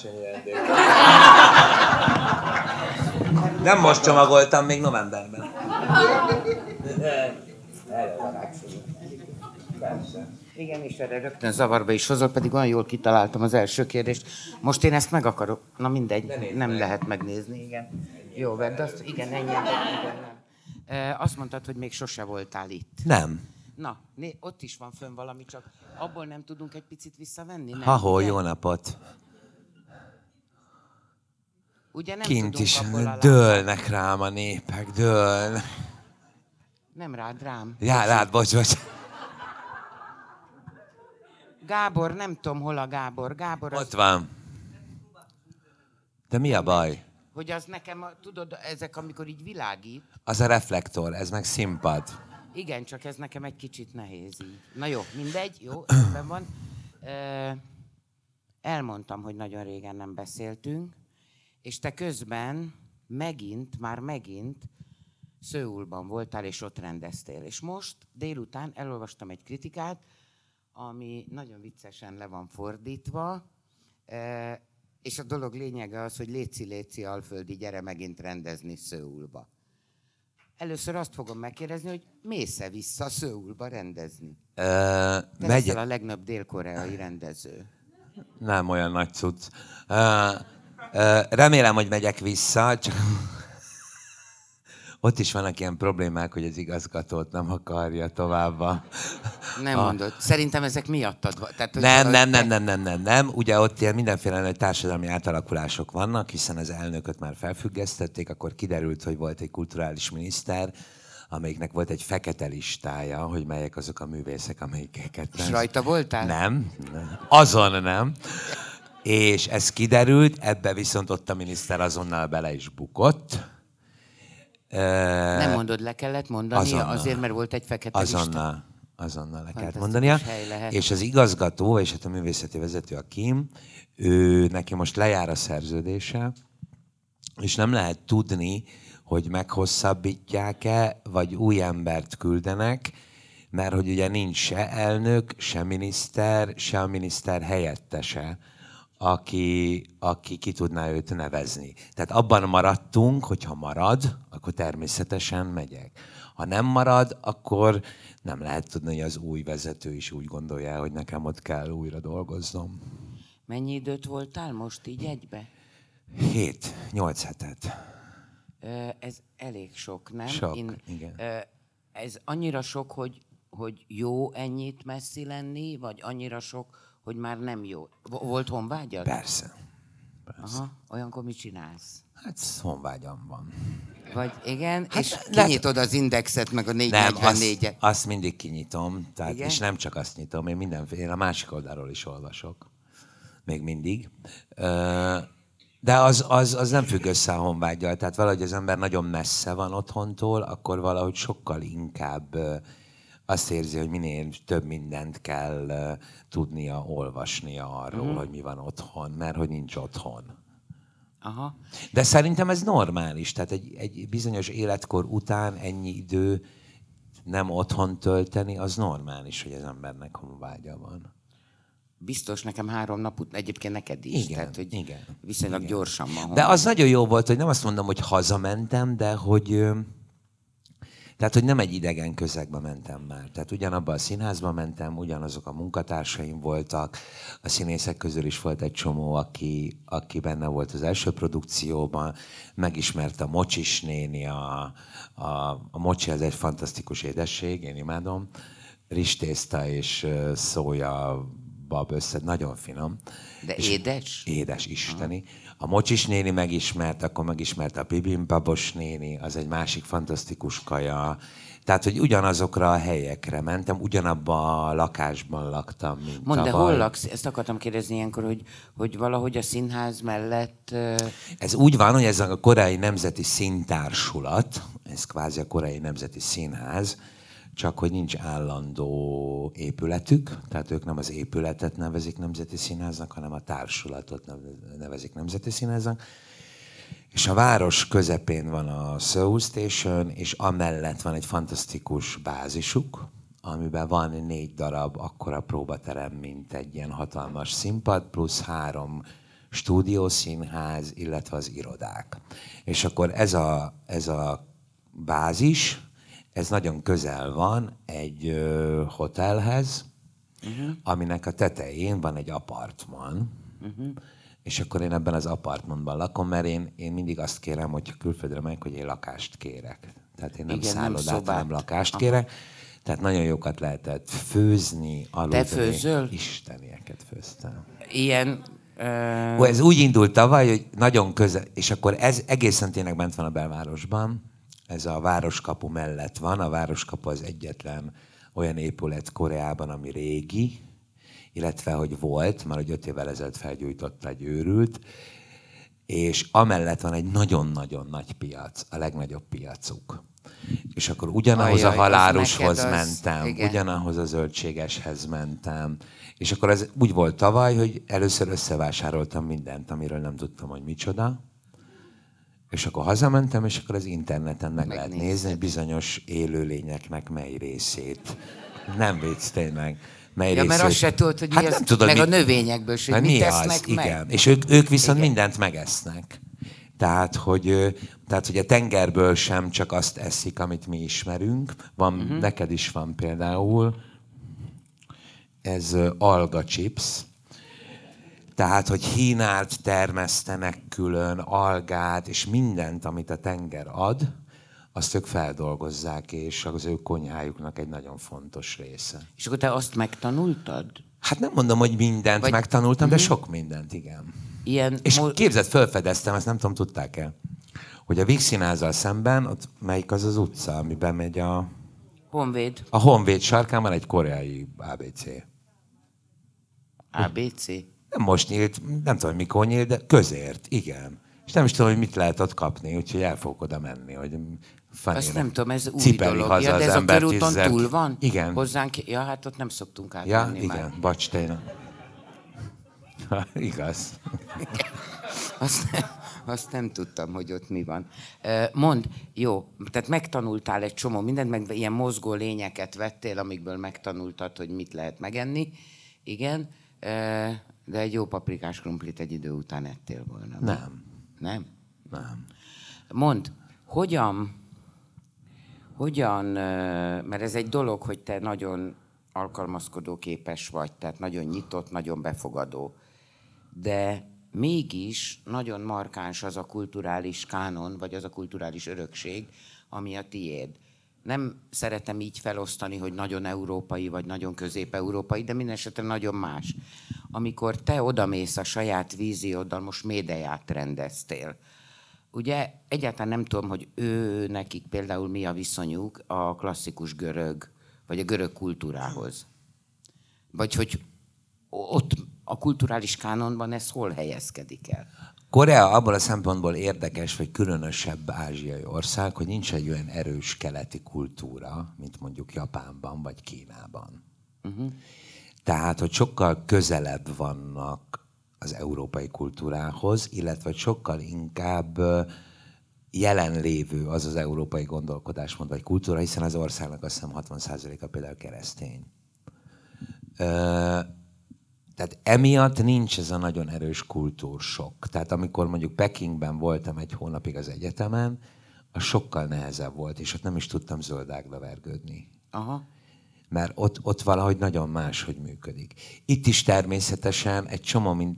karácsonyi ajándék. Nem most csomagoltam, még novemberben. Persze. Igen, és erre rögtön zavarba is hozol, pedig olyan jól kitaláltam az első kérdést. Most én ezt meg akarok. Na mindegy, nem lehet megnézni, igen. Jó, vedd azt, igen, ennyi. Azt mondtad, hogy még sose voltál itt. Nem. Na, ott is van fönn valami, csak abból nem tudunk egy picit visszavenni? Nem, Ha-hó, jó napot. Ugye nem Kint tudunk is abból dőlnek rám a népek, dőlnek. Nem rád, rám. Já, rád, bocs. Gábor, nem tudom, hol a Gábor. Gábor az... Ott van. De mi a baj? Hogy az nekem, tudod, ezek amikor így világít. Az a reflektor, ez meg színpad. Igen, csak ez nekem egy kicsit nehéz így. Na jó, mindegy, jó, ebben van. Elmondtam, hogy nagyon régen nem beszéltünk, és te közben már megint Szöulban voltál, és ott rendeztél. És most délután elolvastam egy kritikát, ami nagyon viccesen le van fordítva, és a dolog lényege az, hogy léci alföldi, gyere megint rendezni Szöulba. Először azt fogom megkérdezni, hogy mész-e vissza Szöulba rendezni? Te leszel a legnagyobb dél-koreai rendező. Nem olyan nagy cucc. Remélem, hogy megyek vissza, csak ott is vannak ilyen problémák, hogy az igazgatót nem akarja tovább. Nem mondod. Szerintem ezek miattad van. Nem. Ugye ott ilyen mindenféle nagy társadalmi átalakulások vannak, hiszen az elnököt már felfüggesztették, akkor kiderült, hogy volt egy kulturális miniszter, amelyiknek volt egy fekete listája, hogy melyek azok a művészek, amelyikeket nem. És rajta voltál? Nem. Azon nem. És ez kiderült, ebbe viszont ott a miniszter azonnal bele is bukott. Nem mondod, le kellett mondania, azért, mert volt egy fekete lista? Azonnal le kellett mondania. És az igazgató, és hát a művészeti vezető, a Kim, neki most lejár a szerződése, és nem lehet tudni, hogy meghosszabbítják-e, vagy új embert küldenek, mert hogy ugye nincs se elnök, se miniszter, se a miniszter helyettese, aki ki tudná őt nevezni. Tehát abban maradtunk, hogy ha marad, akkor természetesen megyek. Ha nem marad, akkor nem lehet tudni, hogy az új vezető is úgy gondolja, hogy nekem ott kell újra dolgoznom. Mennyi időt voltál most így egybe? 8 hetet. Ez elég sok, nem? Sok, igen. Ez annyira sok, hogy jó ennyit messzi lenni, vagy annyira sok, hogy már nem jó. Volt honvágyad? Persze. Aha, olyankor mit csinálsz? Hát honvágyam van. Vagy igen, hát, és kinyitod az Indexet, meg a 444-et. Nem, azt mindig kinyitom, tehát, és nem csak azt nyitom, én a másik oldalról is olvasok. Még mindig. De az nem függ össze a honvággyal, tehát valahogy az ember nagyon messze van otthontól, akkor valahogy sokkal inkább azt érzi, hogy minél több mindent kell tudnia, olvasnia arról, hogy mi van otthon, mert hogy nincs otthon. Aha. De szerintem ez normális, tehát egy bizonyos életkor után ennyi idő nem otthon tölteni, az normális, hogy az embernek honvágya van. Biztos nekem 3 nap után, egyébként neked is. Igen, tehát, hogy igen. viszonylag gyorsan van. De az nagyon jó volt, hogy nem azt mondom, hogy hazamentem, de hogy... Tehát, hogy nem egy idegen közegbe mentem már. Tehát ugyanabban a színházba mentem, ugyanazok a munkatársaim voltak, a színészek közül is volt egy csomó, aki benne volt az első produkcióban, megismerte a Mocsis néni, a Mocsi az egy fantasztikus édesség, én imádom, rizstészta és szója bab összed, nagyon finom. De édes? Édes, isteni. A Mocsis néni megismert, akkor megismerte a Bibimbabos néni, az egy másik fantasztikus kaja. Tehát, hogy ugyanazokra a helyekre mentem, ugyanabban a lakásban laktam, mint Mondd, de tavaly. hol laksz? Ezt akartam kérdezni ilyenkor, hogy valahogy a színház mellett... Ez úgy van, hogy ez a Koreai Nemzeti Színtársulat, ez kvázi a Koreai Nemzeti Színház, csak hogy nincs állandó épületük, tehát ők nem az épületet nevezik Nemzeti Színháznak, hanem a társulatot nevezik Nemzeti Színháznak. És a város közepén van a Seoul Station, és amellett van egy fantasztikus bázisuk, amiben van 4 darab akkora próbaterem, mint egy ilyen hatalmas színpad, plusz 3 stúdiószínház, illetve az irodák. És akkor ez a bázis, ez nagyon közel van egy hotelhez, aminek a tetején van egy apartman, és akkor én ebben az apartmanban lakom, mert én mindig azt kérem, hogyha külföldre megyek, hogy én lakást kérek. Tehát én nem szállodát, hanem lakást kérek. Tehát nagyon jókat lehetett főzni, aludni. Te főzöl? Istenieket főztem. Ilyen... Ez úgy indult tavaly, hogy nagyon közel, és akkor ez egészen tényleg bent van a belvárosban. Ez a Városkapu mellett van. A Városkapu az egyetlen olyan épület Koreában, ami régi, illetve hogy volt, már hogy 5 évvel ezelőtt felgyújtotta egy őrült, és amellett van egy nagyon-nagyon nagy piac, a legnagyobb piacuk. És akkor ugyanahoz a halárushoz mentem, ugyanahoz a zöldségeshez mentem. És akkor ez úgy volt tavaly, hogy először összevásároltam mindent, amiről nem tudtam, hogy micsoda. És akkor hazamentem, és akkor az interneten meg lehet nézni, hogy bizonyos élőlényeknek mely részét. Nem vicc, tényleg. Ja, mert azt se tudod, hogy hát tudod, meg a növényekből is, hogy mit esznek meg. Igen. És ők viszont mindent megesznek. Tehát hogy a tengerből sem csak azt eszik, amit mi ismerünk. Van, neked is van például, ez alga chips. Tehát, hogy hínát termesztenek külön, algát, és mindent, amit a tenger ad, azt ők feldolgozzák, és az ő konyhájuknak egy nagyon fontos része. És akkor te azt megtanultad? Hát nem mondom, hogy mindent megtanultam, de sok mindent, igen. És képzeld, felfedeztem, ezt nem tudom, tudták-e, hogy a Víg Színházzal szemben, ott melyik az utca, amiben megy a... Honvéd. A Honvéd sarkán van egy koreai ABC. ABC? Nem most nyílt, nem tudom, mikor nyílt, de közért, igen. És nem is tudom, hogy mit lehet ott kapni, úgyhogy el fogok oda menni, hogy azt nem tudom, ez új dolog. Ja, de ez a körúton túl van? Igen. Hozzánk, ja, hát ott nem szoktunk átmenni már. Ja, igen, bocs, tényleg. Igaz. Azt nem tudtam, hogy ott mi van. Mondd, jó, tehát megtanultál egy csomó mindent, meg ilyen mozgó lényeket vettél, amikből megtanultad, hogy mit lehet megenni. Igen, de egy jó paprikás krumplit egy idő után ettél volna. Nem. Nem? Nem. Mondd, hogyan, mert ez egy dolog, hogy te nagyon alkalmazkodó képes vagy, tehát nagyon nyitott, nagyon befogadó, de mégis nagyon markáns az a kulturális kánon, vagy az a kulturális örökség, ami a tiéd. Nem szeretem így felosztani, hogy nagyon európai, vagy nagyon közép-európai, de minden esetre nagyon más. Amikor te odamész a saját vízióddal, most médiát rendeztél, ugye egyáltalán nem tudom, hogy nekik például mi a viszonyuk a klasszikus görög, vagy a görög kultúrához. Vagy hogy ott a kulturális kánonban ez hol helyezkedik el? Korea abból a szempontból érdekes, vagy különösebb ázsiai ország, hogy nincs egy olyan erős keleti kultúra, mint mondjuk Japánban vagy Kínában. Tehát, hogy sokkal közelebb vannak az európai kultúrához, illetve sokkal inkább jelenlévő az európai gondolkodásmód vagy kultúra, hiszen az országnak azt hiszem 60%-a például keresztény. Tehát emiatt nincs ez a nagyon erős kultúrsokk. Tehát amikor mondjuk Pekingben voltam egy hónapig az egyetemen, az sokkal nehezebb volt, és ott nem is tudtam zöldágra vergődni. Aha. Mert ott valahogy nagyon máshogy működik. Itt is természetesen egy csomó,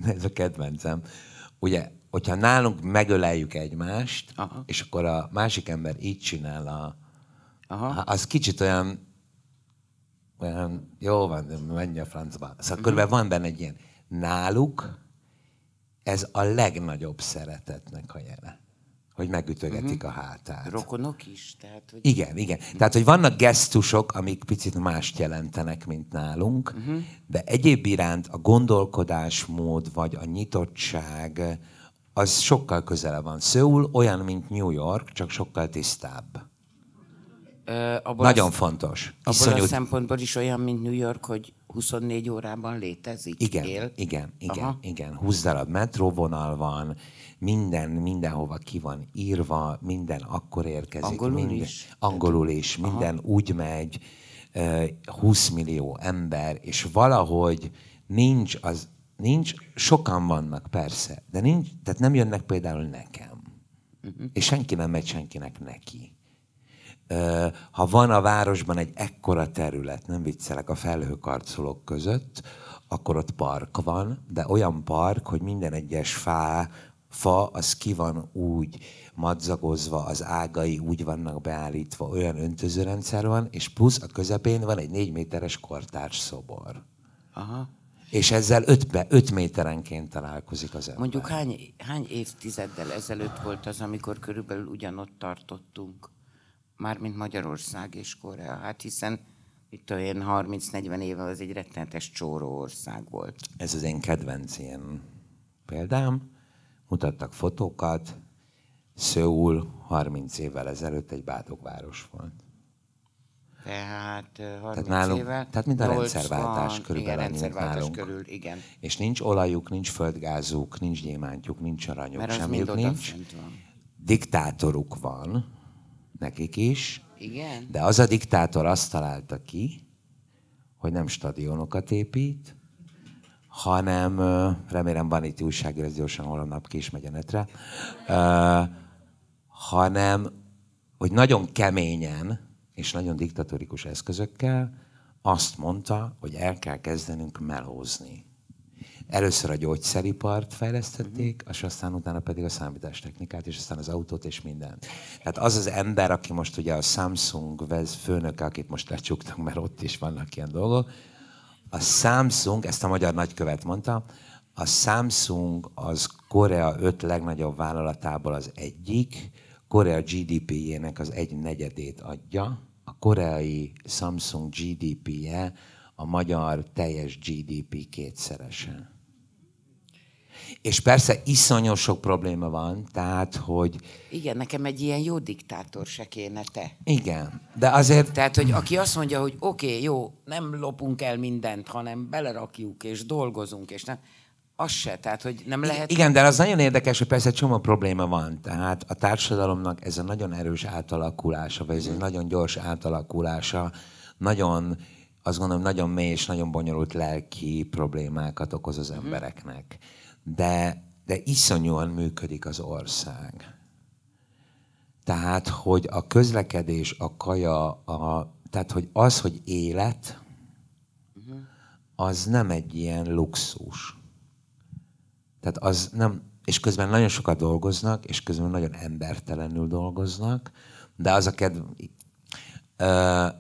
ez a kedvencem, ugye, hogyha nálunk megöleljük egymást, és akkor a másik ember így csinál, az kicsit olyan jó van, menj a francba. Szóval körülbelül van benne egy ilyen. Náluk ez a legnagyobb szeretetnek a jele. Hogy megütögetik a hátát. Rokonok is? Tehát, hogy... Igen. Tehát, hogy vannak gesztusok, amik picit mást jelentenek, mint nálunk, de egyéb iránt a gondolkodásmód, vagy a nyitottság, az sokkal közelebb van. Szöul olyan, mint New York, csak sokkal tisztább. Nagyon fontos. Abból a szempontból is olyan, mint New York, hogy 24 órában létezik? Igen. 20 darab metróvonal van, mindenhova ki van írva, minden akkor érkezik. Angolul is. Minden úgy megy, 20 millió ember, és valahogy nincs az nincs, sokan vannak persze, de nincs, tehát nem jönnek például nekem. És senki nem megy senkinek neki. Ha van a városban egy ekkora terület, nem viccelek, a felhőkarcolók között, akkor ott park van, de olyan park, hogy minden egyes fa, az ki van úgy madzagozva, az ágai úgy vannak beállítva, olyan öntözőrendszer van, és plusz a közepén van egy 4 méteres kortárs szobor. Aha. És ezzel 5 méterenként találkozik az ember. Mondjuk hány évtizeddel ezelőtt volt az, amikor körülbelül ugyanott tartottunk? Mármint Magyarország és Korea. Hát hiszen itt olyan 30-40 éve az egy rettenetes csóró ország volt. Ez az én kedvenc ilyen példám. Mutattak fotókat. Szöul 30 évvel ezelőtt egy bádogváros volt. Tehát 30 nálunk, éve. tehát mint a rendszerváltás körülbelül. Igen, rendszerváltás körül, igen. És nincs olajuk, nincs földgázuk, nincs gyémántjuk, nincs aranyuk, mert semmiük nincs. Diktátoruk van, nekik is. Igen? De az a diktátor azt találta ki, hogy nem stadionokat épít, hanem, remélem van itt újságíró, ez gyorsan holnap ki is megy a netre, hanem, hogy nagyon keményen és nagyon diktatórikus eszközökkel azt mondta, hogy el kell kezdenünk melózni. Először a gyógyszeripart fejlesztették, és aztán utána pedig a számítástechnikát, és aztán az autót és mindent. Tehát az az ember, aki most ugye a Samsung főnöke, akit most lecsuktak, mert ott is vannak ilyen dolgok, a Samsung, ezt a magyar nagykövet mondta, a Samsung az Korea 5 legnagyobb vállalatából az egyik, Korea GDP-jének az 1/4 adja, a koreai Samsung GDP-je a magyar teljes GDP 2-szerese. És persze iszonyú sok probléma van, tehát, hogy... Igen, nekem egy ilyen jó diktátor se kéne, te. Igen, de azért... Tehát, hogy aki azt mondja, hogy oké, jó, nem lopunk el mindent, hanem belerakjuk, és dolgozunk, és nem... Az se, tehát, hogy nem lehet... Igen, de az nagyon érdekes, hogy persze egy csomó probléma van. Tehát a társadalomnak ez a nagyon erős átalakulása, vagy ez egy nagyon gyors átalakulása, nagyon, azt gondolom, nagyon mély és nagyon bonyolult lelki problémákat okoz az embereknek. De iszonyúan működik az ország. Tehát, hogy a közlekedés, a kaja, tehát, hogy az, hogy élet, az nem egy ilyen luxus. Tehát az nem, és közben nagyon sokat dolgoznak, és közben nagyon embertelenül dolgoznak, de az a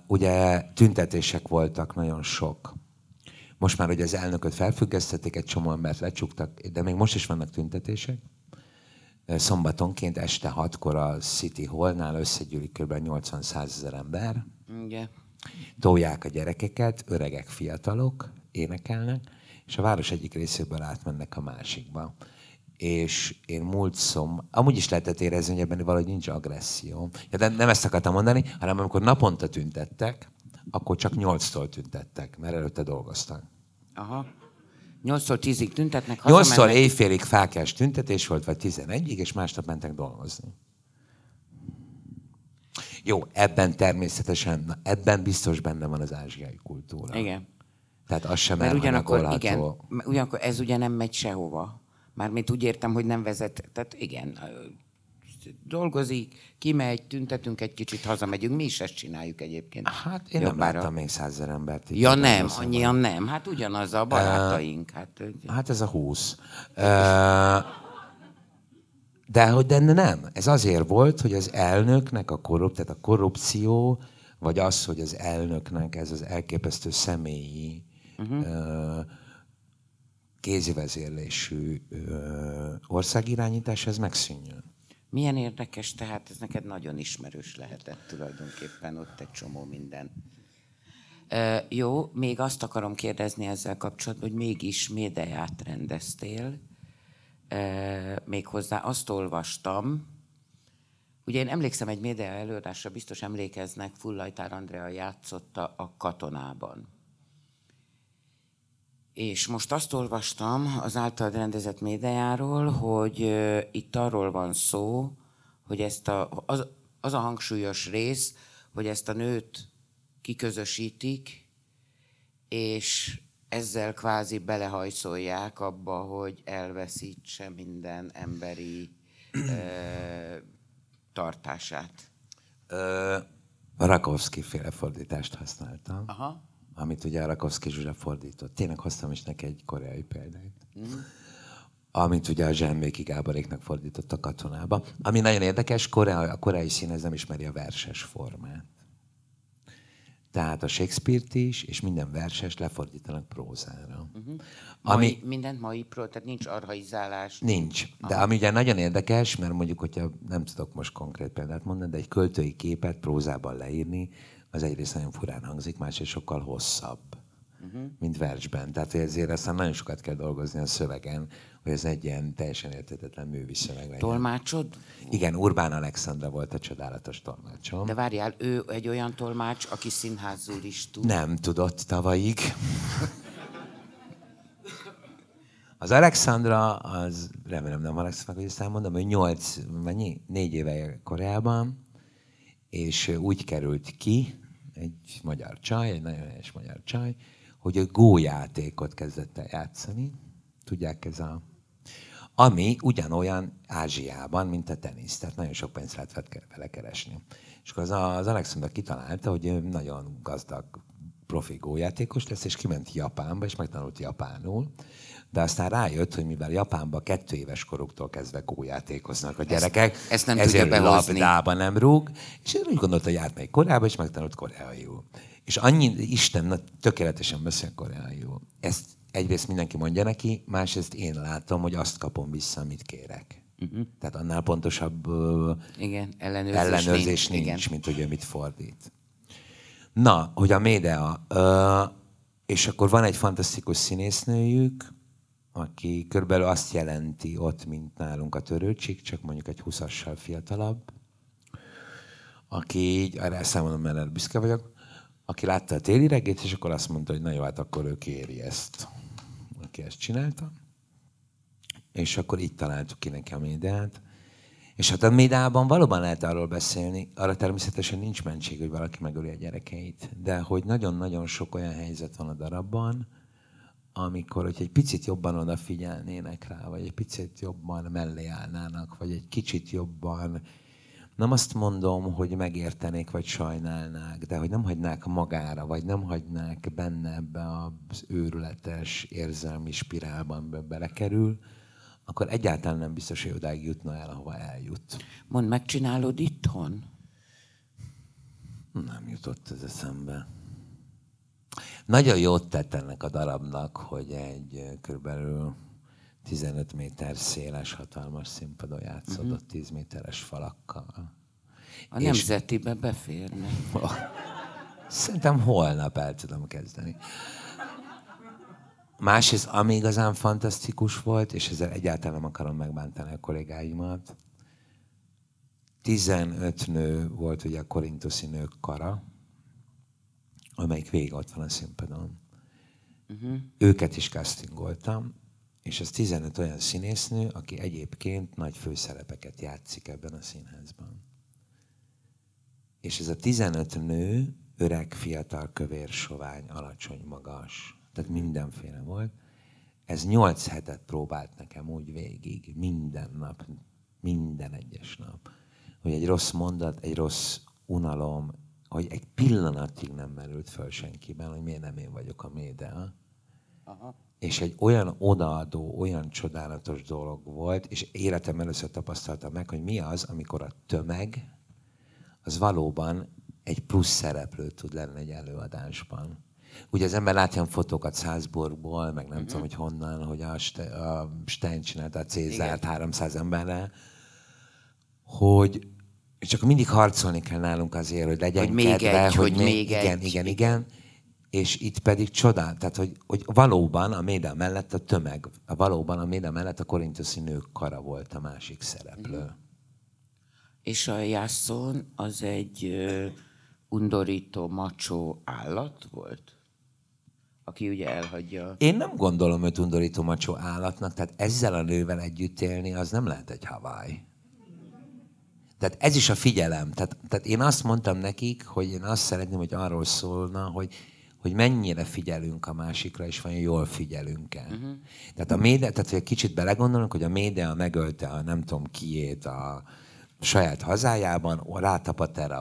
ugye tüntetések voltak nagyon sok. Most már ugye az elnököt felfüggesztették, egy csomó embert lecsuktak, de még most is vannak tüntetések. Szombatonként este 6-kor a City Hallnál összegyűlik kb. 80-100 000 ember. Igen. Tolják a gyerekeket, öregek, fiatalok, énekelnek, és a város egyik részéből átmennek a másikba. És én amúgy is lehetett érezni, hogy ebben valahogy nincs agresszió. De nem ezt akartam mondani, hanem amikor naponta tüntettek, akkor csak 8-tól tüntettek, mert előtte dolgoztak. Aha. 8-tól 10-ig tüntetnek, 8-tól éjfélig fáklyás tüntetés volt, vagy 11-ig, és másnap mentek dolgozni. Jó, ebben természetesen, ebben biztos benne van az ázsiai kultúra. Igen. Tehát az sem Mert elhanyagolható. ugyanakkor ez ugye nem megy sehova. Mármint úgy értem, hogy nem vezet. Tehát igen, dolgozik, kimegy, tüntetünk egy kicsit, hazamegyünk. Mi is ezt csináljuk egyébként. Hát én nem láttam még 100 000 embert. Ja nem, annyian nem. Hát ugyanaz a barátaink. Hát ez a 20. De nem. Ez azért volt, hogy az elnöknek tehát a korrupció, vagy az, hogy az elnöknek ez az elképesztő személyi kézivezérlésű országirányítás, ez megszűnjön. Milyen érdekes, tehát ez neked nagyon ismerős lehetett tulajdonképpen ott egy csomó minden. Jó, még azt akarom kérdezni ezzel kapcsolatban, hogy mégis médiát rendeztél. Méghozzá azt olvastam, ugye én emlékszem egy média előadásra, biztos emlékeznek, Fullajtár Andrea játszotta a Katonában. És most azt olvastam az általad rendezett médiáról, hogy itt arról van szó, hogy az a hangsúlyos rész, hogy ezt a nőt kiközösítik, és ezzel kvázi belehajszolják abba, hogy elveszítse minden emberi tartását. A Rakowski-féle fordítást használtam, Aha. amit ugye a Rakowski Zsuzsa fordított. Tényleg hoztam is neki egy koreai példát. Amit ugye a Zsembéki Gáboréknak fordított a Katonába. Ami nagyon érdekes, a koreai színház nem ismeri a verses formát. Tehát a Shakespeare-t is, és minden verses lefordítanak prózára. Mindent mai tehát nincs arhaizálás. Nincs. De ami ugye nagyon érdekes, mert mondjuk, hogyha nem tudok most konkrét példát mondani, de egy költői képet prózában leírni, az egyrészt nagyon furán hangzik, másrészt sokkal hosszabb, mint versben. Tehát ezért aztán nagyon sokat kell dolgozni a szövegen, hogy ez egy ilyen teljesen érthetetlen művi szöveg legyen. Tolmácsod? Igen, Urbán Alexandra volt a csodálatos tolmácsom. De várjál, ő egy olyan tolmács, aki színházul is tud. Nem tudott tavalyig. Az Alexandra, az remélem nem Alexandra, hogy ezt elmondom, hogy 4 éve Koreában, és úgy került ki, egy magyar csaj, egy nagyon helyes magyar csaj, hogy a gójátékot kezdett el játszani. Tudják, ez ami ugyanolyan Ázsiában, mint a tenisz. Tehát nagyon sok pénzt lehet vele keresni. És akkor az Alexandra kitalálta, hogy ő nagyon gazdag profi gójátékos lesz, és kiment Japánba, és megtanult japánul. De aztán rájött, hogy mivel Japánban 2 éves koruktól kezdve gójátékoznak a gyerekek, ezt nem ezért tudja behozni. labdába nem rúg, és én úgy gondolta, hogy járna Koreába, és megtanult koreaiul. És Isten tökéletesen beszél koreaiul. Ezt egyrészt mindenki mondja neki, másrészt én látom, hogy azt kapom vissza, amit kérek. Tehát annál pontosabb ellenőrzés nincs, mint hogy ő mit fordít. Na, hogy a Médea, és akkor van egy fantasztikus színésznőjük, aki körülbelül azt jelenti ott, mint nálunk a Törőcsik, csak mondjuk egy 20-assal fiatalabb, aki így, arra elszámolom, mert büszke vagyok, aki látta a Téli reggét, és akkor azt mondta, hogy na jó, hát akkor ő kéri ezt, aki ezt csinálta. És akkor így találtuk ki neki a Médeát. És hát a Médeában valóban lehet arról beszélni, arra természetesen nincs mentség, hogy valaki megöli a gyerekeit, de hogy nagyon-nagyon sok olyan helyzet van a darabban, amikor, hogy egy picit jobban odafigyelnének rá, vagy egy picit jobban mellé állnának, vagy egy kicsit jobban, nem azt mondom, hogy megértenék, vagy sajnálnák, de hogy nem hagynák magára, vagy nem hagynák benne ebbe az őrületes érzelmi spirálban belekerül, akkor egyáltalán nem biztos, hogy odáig jutna el, ahova eljut. Mondd, megcsinálod itthon? Nem jutott ez eszembe. Nagyon jót tett ennek a darabnak, hogy egy körülbelül 15 méter széles, hatalmas színpadon játszódott 10 méteres falakkal. A Nemzetibe beférne. Szerintem holnap el tudom kezdeni. Másrészt, ami igazán fantasztikus volt, és ezzel egyáltalán nem akarom megbántani a kollégáimat, 15 nő volt ugye a Korintoszi nők kara, amelyik végig ott van a színpadon. Őket is castingoltam, és ez 15 olyan színésznő, aki egyébként nagy főszerepeket játszik ebben a színházban. És ez a 15 nő, öreg, fiatal, kövér, sovány, alacsony, magas, tehát mindenféle volt. Ez 8 hetet próbált nekem úgy végig, minden nap, minden egyes nap, hogy egy rossz mondat, egy rossz unalom, hogy egy pillanatig nem merült föl senkiben, hogy miért nem én vagyok a Médea. És egy olyan odaadó, olyan csodálatos dolog volt, és életem először tapasztaltam meg, hogy mi az, amikor a tömeg, az valóban egy plusz szereplő tud lenni egy előadásban. Ugye az ember lát ilyen fotókat Salzburgból, meg nem tudom, hogy honnan, hogy a Stein csinálta a Cézárt 300 emberrel, hogy csak mindig harcolni kell nálunk azért, hogy legyen hogy kedve, egy, hogy még egy. Igen. És itt pedig csodál, tehát hogy valóban a Médea mellett a tömeg, valóban a Médea mellett a Korintoszi nők kara volt a másik szereplő. És a Jászón az egy undorító, macsó állat volt? Aki ugye elhagyja... Én nem gondolom őt undorító macsó állatnak, tehát ezzel a nővel együtt élni, az nem lehet egy Hawaii. Tehát ez is a figyelem. Tehát én azt mondtam nekik, hogy én azt szeretném, hogy arról szólna, hogy hogy mennyire figyelünk a másikra, és vajon jól figyelünk-e. Tehát a média, tehát hogy egy kicsit belegondolunk, hogy a média megölte a nem tudom kiét a saját hazájában, rátapadt erre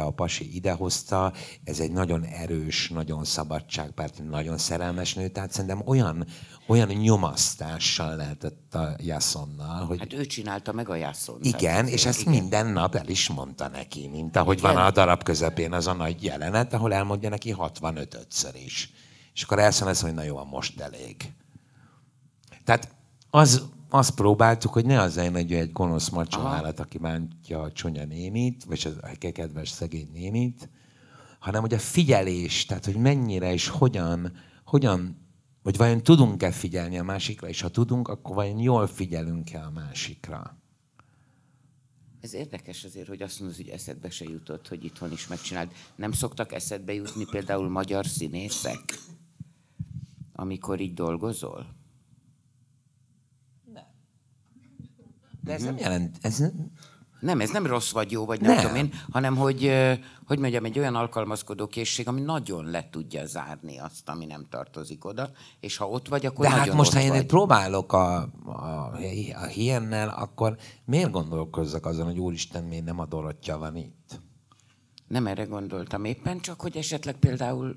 a pasi idehozta, ez egy nagyon erős, nagyon szabadságpárti, nagyon szerelmes nő, tehát szerintem olyan nyomasztással lehetett a Jasonnal, hogy... Hát ő csinálta meg a Jasszont. Igen, és ezt minden nap el is mondta neki, mint ahogy van a darab közepén az a nagy jelenet, ahol elmondja neki 65-ször is. És akkor elszólsz, hogy na jó, most elég. Tehát azt próbáltuk, hogy ne az legyen, hogy egy gonosz macsó állat, aki bántja a csúnya nénit, vagy a kedves szegény nénit, hanem hogy a figyelés, tehát hogy mennyire és hogyan vagy vajon tudunk-e figyelni a másikra, és ha tudunk, akkor vajon jól figyelünk-e a másikra? Ez érdekes azért, hogy azt mondod, hogy eszedbe se jutott, hogy itthon is megcsináld. Nem szoktak eszedbe jutni például magyar színészek, amikor így dolgozol? De ez nem jelent... Nem, ez nem rossz vagy jó, vagy nem tudom én, hanem hogy mondjam, egy olyan alkalmazkodó készség, ami nagyon le tudja zárni azt, ami nem tartozik oda, és ha ott vagy, akkor de nagyon hát most, ott ha én vagy. Próbálok a hiennel, akkor miért gondolkozzak azon, hogy úristen, miért nem a Dorottya van itt? Nem erre gondoltam éppen, csak hogy esetleg például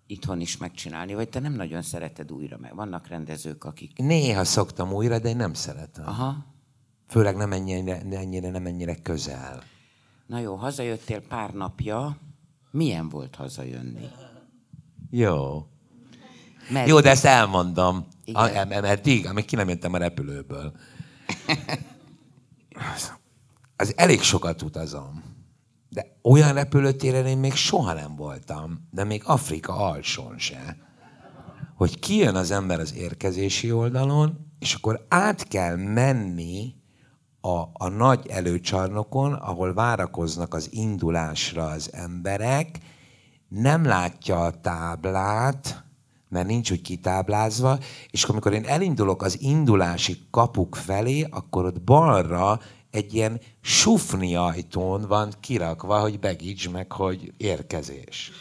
itthon is megcsinálni, vagy te nem nagyon szereted újra, mert vannak rendezők, akik... Néha szoktam újra, de én nem szeretem. Aha. Főleg nem ennyire közel. Na jó, hazajöttél pár napja. Milyen volt hazajönni? Jó. Mert... Jó, de ezt elmondom. Igen. Amíg ki nem jöttem a repülőből. Az elég sokat utazom. De olyan repülőtéren én még soha nem voltam. De még Afrika alsón se. Hogy kijön az ember az érkezési oldalon, és akkor át kell menni a nagy előcsarnokon, ahol várakoznak az indulásra az emberek, nem látja a táblát, mert nincs úgy kitáblázva, és amikor én elindulok az indulási kapuk felé, akkor ott balra egy ilyen sufni ajtón van kirakva, hogy baggage, meg hogy érkezés.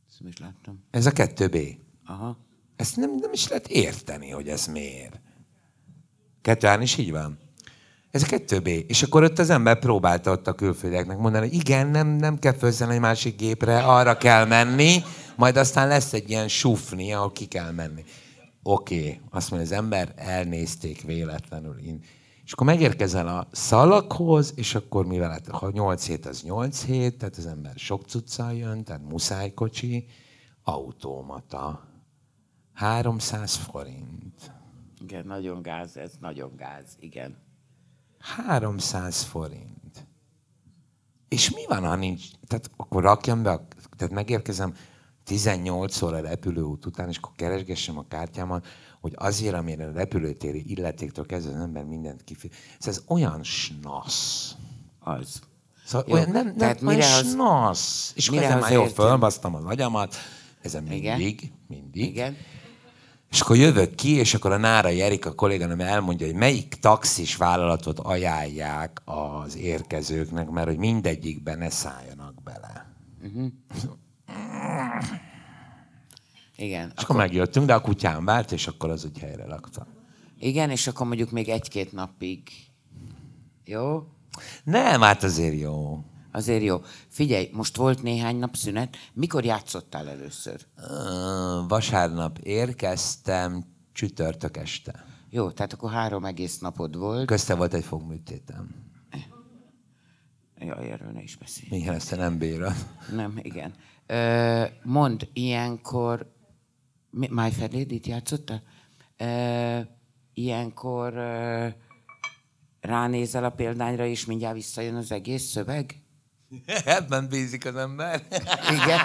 Ezt is láttam. Ez a 2B. Aha. Ezt nem is lehet érteni, hogy ez miért. 2A is így van. Ez a 2B. És akkor ott az ember próbálta ott a külföldieknek mondani, hogy igen, nem kell fölszállni egy másik gépre, arra kell menni, majd aztán lesz egy ilyen sufni, ahol ki kell menni. Oké, azt mondja az ember, elnézték véletlenül. És akkor megérkezel a szalaghoz, és akkor mivel hát, ha 8 hét, az 8 hét, tehát az ember sok cuccal jön, tehát muszáj kocsi, automata. 300 forint. Igen, nagyon gáz, ez nagyon gáz, igen. 300 forint. És mi van, ha nincs? Tehát akkor rakjam be, tehát megérkezem 18 óra repülőút után, és akkor keresgessem a kártyámat, hogy azért, amire a repülőtéri illetéktől kezdve az ember mindent kifizet. Ez olyan snasz. Az. Szóval jó, olyan nem mire snasz. És akkor ezen már jó, fölbasztam az agyamat, ezen mindig. Igen. És akkor jövök ki, és akkor a Nárai Erika kolléganőm elmondja, hogy melyik taxis vállalatot ajánlják az érkezőknek, mert hogy mindegyikben ne szálljanak bele. Igen. És akkor megjöttünk, de a kutyám vált, és akkor az úgy helyre lakta. Igen, és akkor mondjuk még 1-2 napig. Jó? Nem, hát azért jó. Azért jó. Figyelj, most volt néhány nap szünet. Mikor játszottál először? Vasárnap érkeztem, csütörtök este. Jó, tehát akkor 3 egész napod volt. Közte volt egy fogműtétem. Jaj, erről ne is beszélj. Igen, ezt te nem bírod. Nem, igen. Mondd, ilyenkor... My Fair Lady-t játszottál? Ilyenkor ránézel a példányra, és mindjárt visszajön az egész szöveg? Ebben bízik az ember. Igen.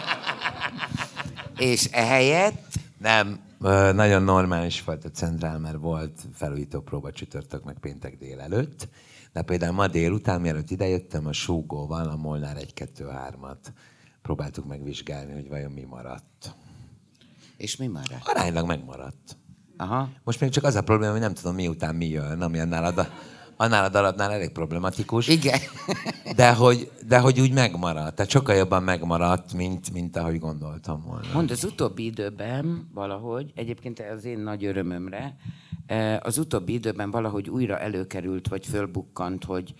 És ehelyett? Nem, nagyon normális volt a centrál, mert volt felújító próba csütörtök meg péntek délelőtt. De például ma délután, mielőtt idejöttem, a Súgóval, a Molnár 1-2-3-at próbáltuk megvizsgálni, hogy vajon mi maradt. És mi maradt? Aránylag megmaradt. Aha. Most még csak az a probléma, hogy nem tudom, miután mi jön, ami annál annál a darabnál elég problematikus. Igen. De hogy úgy megmaradt. Tehát sokkal jobban megmaradt, mint ahogy gondoltam volna. Mondd, az utóbbi időben valahogy, egyébként az én nagy örömömre, az utóbbi időben valahogy újra előkerült, vagy fölbukkant, hogy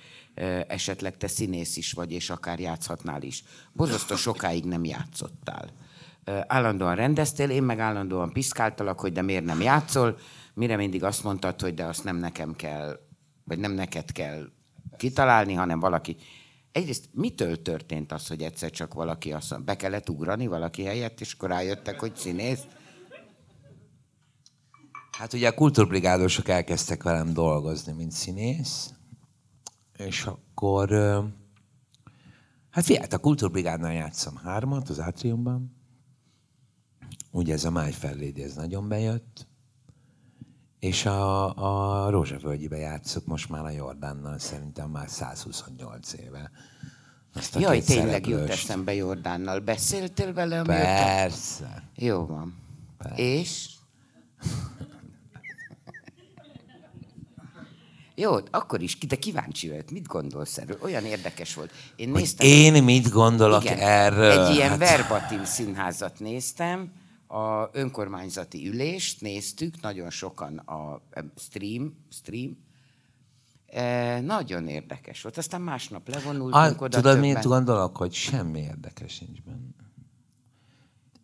esetleg te színész is vagy, és akár játszhatnál is. Borzasztó sokáig nem játszottál. Állandóan rendeztél, én meg állandóan piszkáltalak, hogy de miért nem játszol, mire mindig azt mondtad, hogy de azt nem nekem kell, vagy nem neked kell kitalálni, hanem valaki. Egyrészt mitől történt az, hogy egyszer csak valaki azt mondja, be kellett ugrani valaki helyett, és akkor rájöttek, hogy színész? Hát ugye a kultúrbrigádosok elkezdtek velem dolgozni, mint színész, és akkor... Hát figyelj, a kultúrbrigádnál játszom 3-at az Átriumban. Ugye ez a Máj Fellédi, ez nagyon bejött. És a Rózsavölgyibe játszok most már a Jordánnal, szerintem már 128 éve. Jaj, tényleg jut eszembe Jordánnal. Beszéltél vele? Persze. Jó van. Persze. És? Jó, akkor is, de kíváncsi vagyok. Mit gondolsz erről? Olyan érdekes volt. Én néztem, én mit gondolok erről? Egy ilyen verbatim színházat néztem, a önkormányzati ülést néztük, nagyon sokan a stream. Nagyon érdekes volt. Aztán másnap levonultunk oda. Tudod, mit gondolok? Hogy semmi érdekes nincs benne.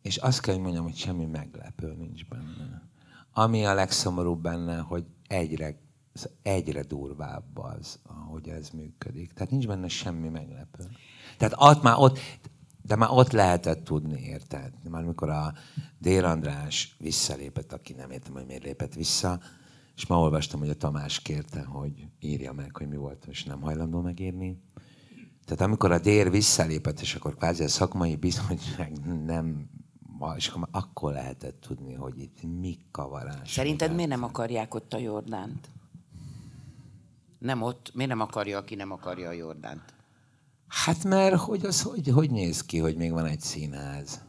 És azt kell, hogy mondjam, hogy semmi meglepő nincs benne. Ami a legszomorúbb benne, hogy egyre durvább az, ahogy ez működik. Tehát nincs benne semmi meglepő. Tehát már ott lehetett tudni, érted? Már mikor a Dél András visszalépett, aki nem értem, hogy miért lépett vissza, és ma olvastam, hogy a Tamás kérte, hogy írja meg, hogy mi volt, és nem hajlandó megírni. Tehát amikor a Dél visszalépett, és akkor kvázi a szakmai bizottság nem... És akkor lehetett tudni, hogy itt mi kavarás. Szerinted miért nem akarják ott a Jordánt? Nem ott, miért nem akarja, aki nem akarja a Jordánt? Hát mert hogy néz ki, hogy még van egy színház,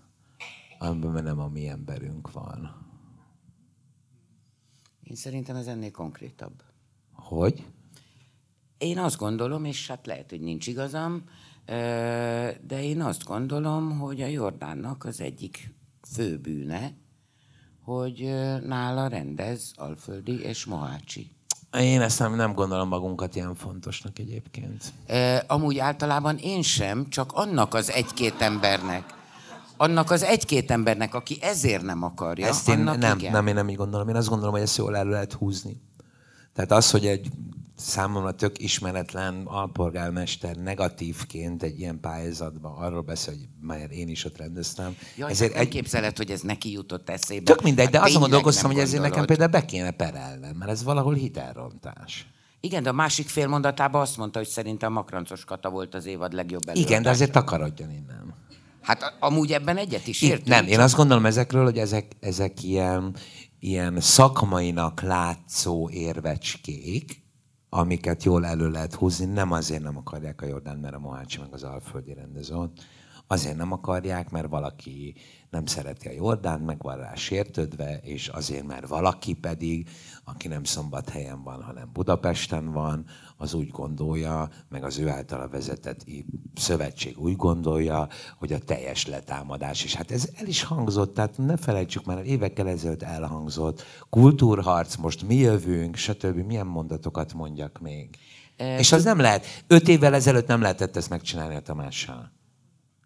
amiben nem a mi emberünk van. Én szerintem ez ennél konkrétabb. Hogy? Én azt gondolom, és hát lehet, hogy nincs igazam, de én azt gondolom, hogy a Jordánnak az egyik fő bűne, hogy nála rendez Alföldi és Mohácsi. Én ezt nem gondolom magunkat ilyen fontosnak egyébként. Amúgy általában én sem, csak annak az egy-két embernek, aki ezért nem akarja, ezt én nem így gondolom. Én azt gondolom, hogy ezt jól elő lehet húzni. Tehát az, hogy egy számomra tök ismeretlen alpolgármester negatívként egy ilyen pályázatban arról beszél, hogy már én is ott rendeztem. Jaj, ezért nem képzeled, hogy ez neki jutott eszébe. Tök mindegy, de azon gondolkoztam, hogy ezért nekem például be kéne perelnem, mert ez valahol hitelrontás. Igen, de a másik félmondatában azt mondta, hogy szerintem Makrancos Kata volt az évad legjobb előadása. Igen, de azért takarodjon innen. Hát amúgy ebben egyet is értünk. Nem, én azt gondolom ezekről, hogy ezek ilyen szakmainak látszó érvecskék, amiket jól elő lehet húzni, nem azért nem akarják a Jordán, mert a Mohácsi meg az Alföldi rendező. Azért nem akarják, mert valaki nem szereti a Jordánt, meg van rá sértődve, és azért, mert valaki pedig, aki nem Szombathelyen van, hanem Budapesten van, az úgy gondolja, meg az ő általa vezetett szövetség úgy gondolja, hogy a teljes letámadás. És hát ez el is hangzott, tehát ne felejtsük már, évekkel ezelőtt elhangzott. Kultúrharc, most mi jövünk, stb. Milyen mondatokat mondjak még. És az nem lehet. 5 évvel ezelőtt nem lehetett ezt megcsinálni a Tamással.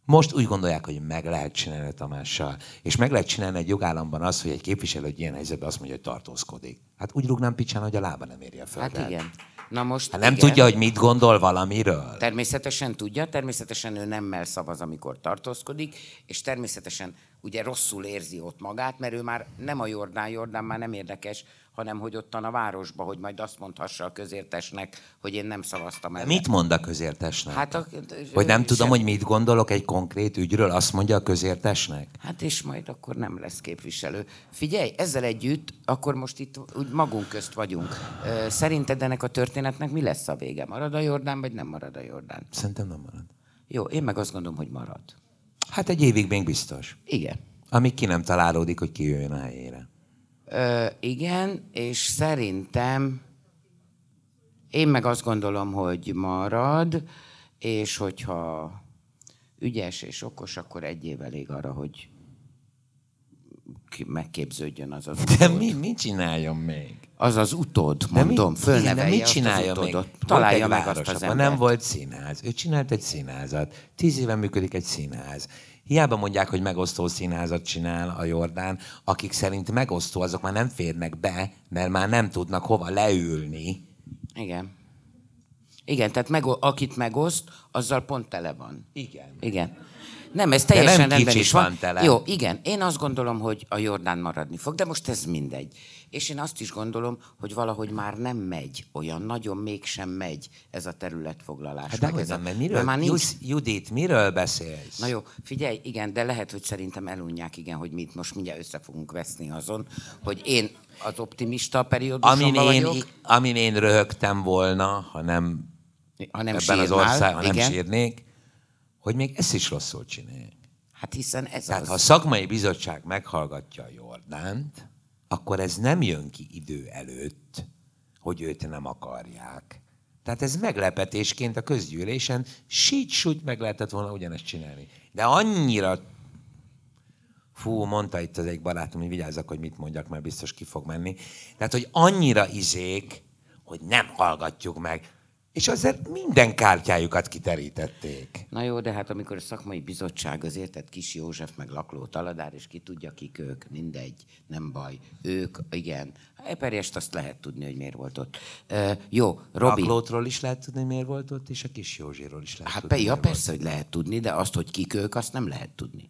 Most úgy gondolják, hogy meg lehet csinálni a Tamással. És meg lehet csinálni egy jogállamban az, hogy egy képviselő egy ilyen helyzetben azt mondja, hogy tartózkodik. Hát úgy rúgnám picsán, hogy a lába nem érje a földet. Hát igen. Na most hát nem tudja, hogy mit gondol valamiről. Természetesen tudja, természetesen ő nemmel szavaz, amikor tartózkodik, és természetesen ugye rosszul érzi ott magát, mert ő már nem a Jordán már nem érdekes, hanem hogy ottan a városba, hogy majd azt mondhassa a közértesnek, hogy én nem szavaztam el. Mit mond a közértesnek? Hát hogy nem tudom, hogy mit gondolok egy konkrét ügyről, azt mondja a közértesnek? Hát és majd akkor nem lesz képviselő. Figyelj, ezzel együtt, akkor most itt úgy magunk közt vagyunk. Szerinted ennek a történetnek mi lesz a vége? Marad a Jordán, vagy nem marad a Jordán? Szerintem nem marad. Jó, én meg azt gondolom, hogy marad. Hát egy évig még biztos. Igen. Amíg ki nem találódik, hogy ki jöjjön a helyére. Igen, és szerintem Én meg azt gondolom, hogy marad, és hogyha ügyes és okos, akkor 1 év elég arra, hogy megképződjön az utód. De mit csináljon még? Az utód, mondom, fölnevelje mit csinálja azt az utódot. még? Találja meg azt az embert. Nem volt színház. Ő csinált egy színházat. 10 éven működik egy színház. Hiába mondják, hogy megosztó színházat csinál a Jordán, akik szerint megosztó, azok már nem férnek be, mert már nem tudnak hova leülni. Igen. Igen, tehát akit megoszt, azzal pont tele van. Igen. Nem, ez teljesen rendben is van. Tele. Jó, igen. Én azt gondolom, hogy a Jordán maradni fog, de most ez mindegy. És én azt is gondolom, hogy valahogy már nem megy olyan, nagyon mégsem megy ez a területfoglalás. Hát de nem, miről? Már nincs... Judit, miről beszélsz? Na jó, figyelj, igen, de lehet, hogy szerintem elunják, igen, hogy mi itt most mindjárt össze fogunk veszni azon, hogy én az optimista periódusomban vagyok. Amin én röhögtem volna, ha nem ebben sírnál, az országban nem sírnék, hogy még ezt is rosszul csinálják. Hát hiszen ez Tehát az. ha a szakmai bizottság meghallgatja a Jordánt, akkor ez nem jön ki idő előtt, hogy őt nem akarják. Tehát ez meglepetésként a közgyűlésen sígy-súgy meg lehetett volna ugyanezt csinálni. De annyira... Fú, mondta itt az egy barátom, hogy vigyázzak, hogy mit mondjak, mert biztos ki fog menni. Tehát, hogy annyira izék, hogy nem hallgatjuk meg. És azért minden kártyájukat kiterítették. Na jó, de hát amikor a szakmai bizottság az érted, Kis József, meg Lakló Taladár, és ki tudja, kik ők, mindegy, nem baj. Ők, igen. Eperjest azt lehet tudni, hogy miért volt ott. Jó, Robi. Laklótról is lehet tudni, miért volt ott, és a Kis Józsiról is lehet tudni. Hát persze, hogy lehet tudni, de azt, hogy kik ők, azt nem lehet tudni.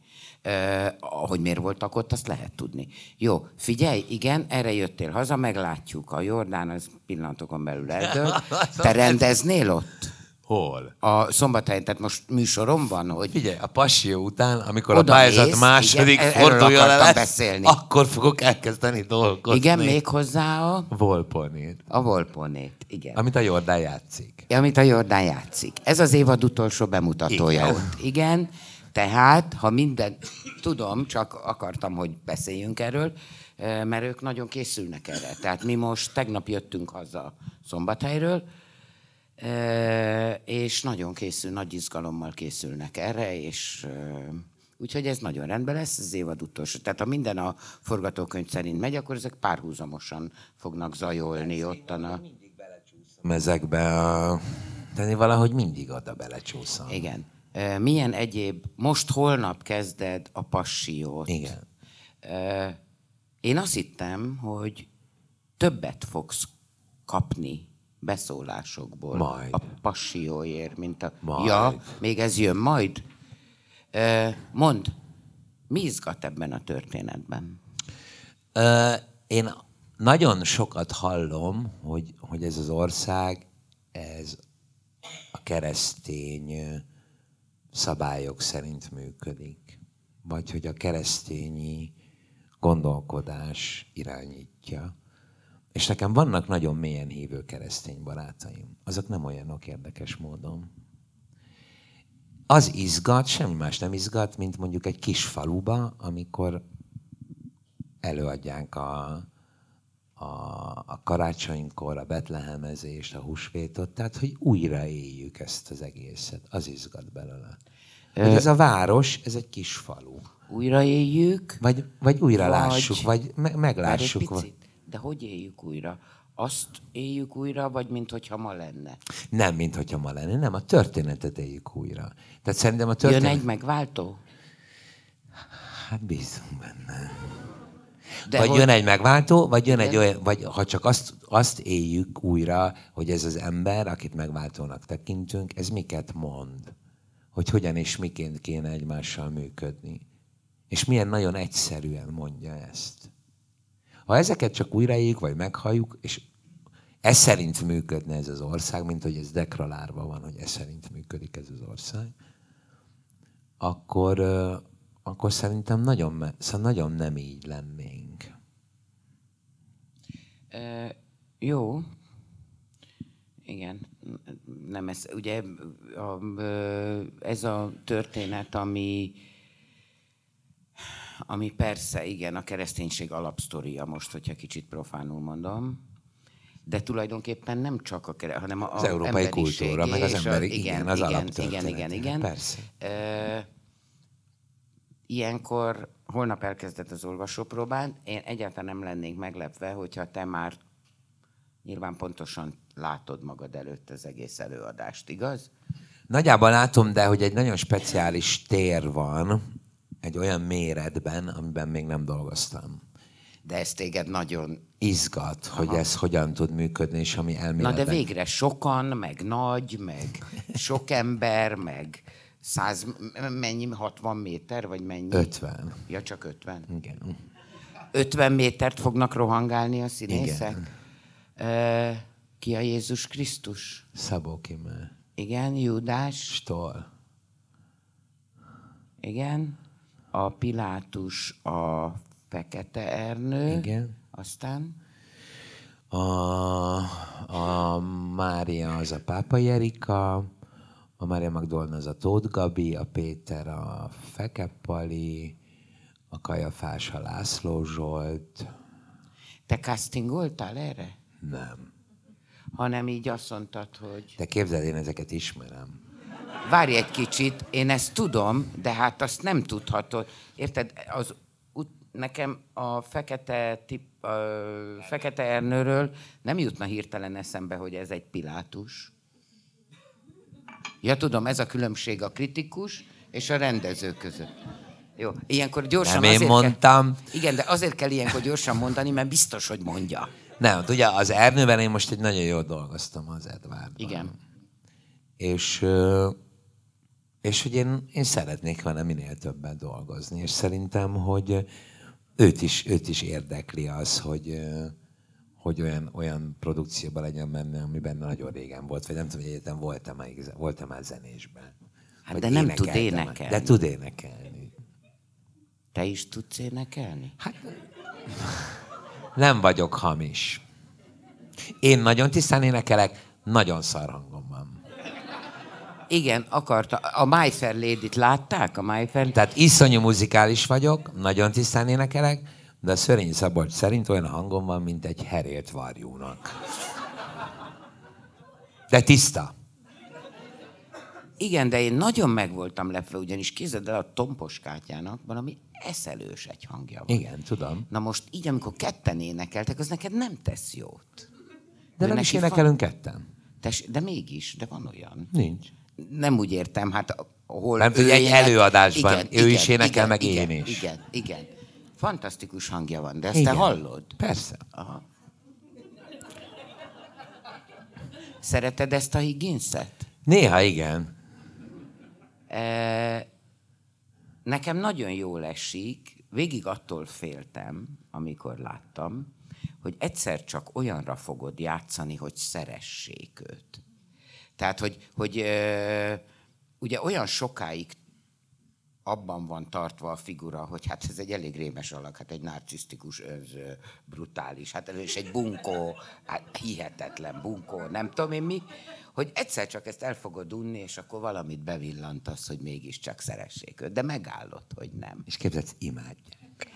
Hogy miért voltak ott, azt lehet tudni. Jó, figyelj, igen, erre jöttél haza, meglátjuk. A Jordán az pillanatokon belül eldől. Te rendeznél ott? Hol? A Szombathelyen, tehát most műsorom van, hogy... Figyelj, a Passió után, amikor a pályázat második fordulja lesz, akkor fogok elkezdeni dolgozni. Igen, még hozzá a... Volponét. A Volponét, igen. Amit a Jordán játszik. Amit a Jordán játszik. Ez az évad utolsó bemutatója ott. Igen. Tehát, ha minden... Tudom, csak akartam, hogy beszéljünk erről, mert ők nagyon készülnek erre. Tehát mi most tegnap jöttünk haza Szombathelyről, és nagyon nagy izgalommal készülnek erre, és úgyhogy ez nagyon rendben lesz, az évad utolsó. Tehát ha minden a forgatókönyv szerint megy, akkor ezek párhuzamosan fognak zajolni ottan a... Ezekbe a... Tehát valahogy mindig oda belecsúszom. Igen. Milyen egyéb... Most holnap kezded a Passiót. Igen. Én azt hittem, hogy többet fogsz kapni beszólásokból majd. A Passióért, mint a... Majd. Ja, még ez jön majd? Mondd, mi izgat ebben a történetben? Én nagyon sokat hallom, hogy ez az ország, ez a keresztény szabályok szerint működik. Vagy hogy a keresztényi gondolkodás irányítja. És nekem vannak nagyon mélyen hívő keresztény barátaim. Azok nem olyanok érdekes módon. Az izgat, semmi más nem izgat, mint mondjuk egy kis faluba, amikor előadják a karácsonykor, a betlehemezést, a húsvétot, tehát hogy újra éljük ezt az egészet. Az izgat belőle. Hogy ez a város, ez egy kis falu. Újra éljük? Vagy újra lássuk, vagy meglássuk. Egy picit. De hogy éljük újra? Azt éljük újra, vagy minthogyha ma lenne? Nem, minthogyha ma lenne. Nem, a történetet éljük újra. Tehát szerintem a történet... Jön egy megváltó? Hát bízunk benne. De vagy jön egy megváltó, vagy jön egy olyan, vagy ha csak azt éljük újra, hogy ez az ember, akit megváltónak tekintünk, ez miket mond? Hogy hogyan és miként kéne egymással működni. És milyen nagyon egyszerűen mondja ezt. Ha ezeket csak újraéljük, vagy meghalljuk, és ez szerint működne ez az ország, mint hogy ez deklarálva van, hogy ez szerint működik ez az ország, akkor szerintem nagyon nem így lennénk. Jó. Igen. Nem ez, ugye ez a történet, ami persze, igen, a kereszténység alapsztoria most, hogyha kicsit profánul mondom. De tulajdonképpen nem csak hanem az európai kultúra, meg az emberi, igen, az alaptörténet. Igen. Persze. Ilyenkor holnap elkezdett az olvasópróbán. Én egyáltalán nem lennék meglepve, hogyha te már nyilván pontosan látod magad előtt az egész előadást, igaz? Nagyjából látom, de hogy egy nagyon speciális tér van, egy olyan méretben, amiben még nem dolgoztam. De ez téged nagyon izgat, hogy ez hogyan tud működni, és ami elméletben... Na de végre sokan, meg nagy, meg sok ember, meg 100, mennyi, 60 méter, vagy mennyi? 50. Ja, csak 50? Igen. 50 métert fognak rohangálni a színészek? Igen. Ki a Jézus Krisztus? Szabó Kimmel. Igen, Júdás. Stoll. Igen. A Pilátus, a Fekete Ernő. Igen. Aztán? A Mária az a Pápai Erika, a Mária Magdolna az a Tóth Gabi, a Péter a Feke Pali, a Kajafás a László Zsolt. Te castingoltál erre? Nem. Hanem így azt mondtad, hogy... De képzeld, én ezeket ismerem. Várj egy kicsit, én ezt tudom, de hát azt nem tudhatod. Érted, nekem a Fekete Ernőről nem jutna hirtelen eszembe, hogy ez egy Pilátus. Ja, tudom, ez a különbség a kritikus és a rendező között. Jó, ilyenkor gyorsan nem én mondtam. Igen, de azért kell ilyenkor gyorsan mondani, mert biztos, hogy mondja. Nem, ugye az Ernőben én most egy nagyon jól dolgoztam az Edwardban. Igen. És hogy én szeretnék vele minél többet dolgozni, és szerintem, hogy őt is érdekli az, hogy olyan produkcióban legyen benne, ami benne nagyon régen volt, vagy nem tudom, hogy egyetem voltam már zenésben. Hát de nem tud énekelni. De tud énekelni. Te is tudsz énekelni? Hát nem vagyok hamis. Én nagyon tisztán énekelek, nagyon szar hangom van. Igen, akarta. A My Fair Lady-t látták? A My Fair... Tehát iszonyú muzikális vagyok, nagyon tisztán énekelek, de a Szörényi Szabolcs szerint olyan hangom van, mint egy herélt varjúnak. De tiszta. Igen, de én nagyon meg voltam lepve, ugyanis képzeld el, a Tompos Kátyának valami eszelős egy hangja van. Igen, tudom. Na most így, amikor ketten énekeltek, az neked nem tesz jót. De nem is énekelünk ketten. De mégis, de van olyan. Nincs. Nem úgy értem, hát hol... Nem tudja, egy előadásban ő is énekel, meg én is. Igen. Fantasztikus hangja van, de ezt te hallod? Persze. Aha. Szereted ezt a Higginset? Néha igen. Nekem nagyon jól esik, végig attól féltem, amikor láttam, hogy egyszer csak olyanra fogod játszani, hogy szeressék őt. Tehát, hogy ugye olyan sokáig abban van tartva a figura, hogy hát ez egy elég rémes alak, hát egy narcisztikus, önző, brutális, hát és egy bunkó, hát hihetetlen bunkó, nem tudom én mi, hogy egyszer csak ezt el fogod unni, és akkor valamit bevillantasz, hogy mégiscsak szeressék őt, de megállod, hogy nem. És képzeld, imádják.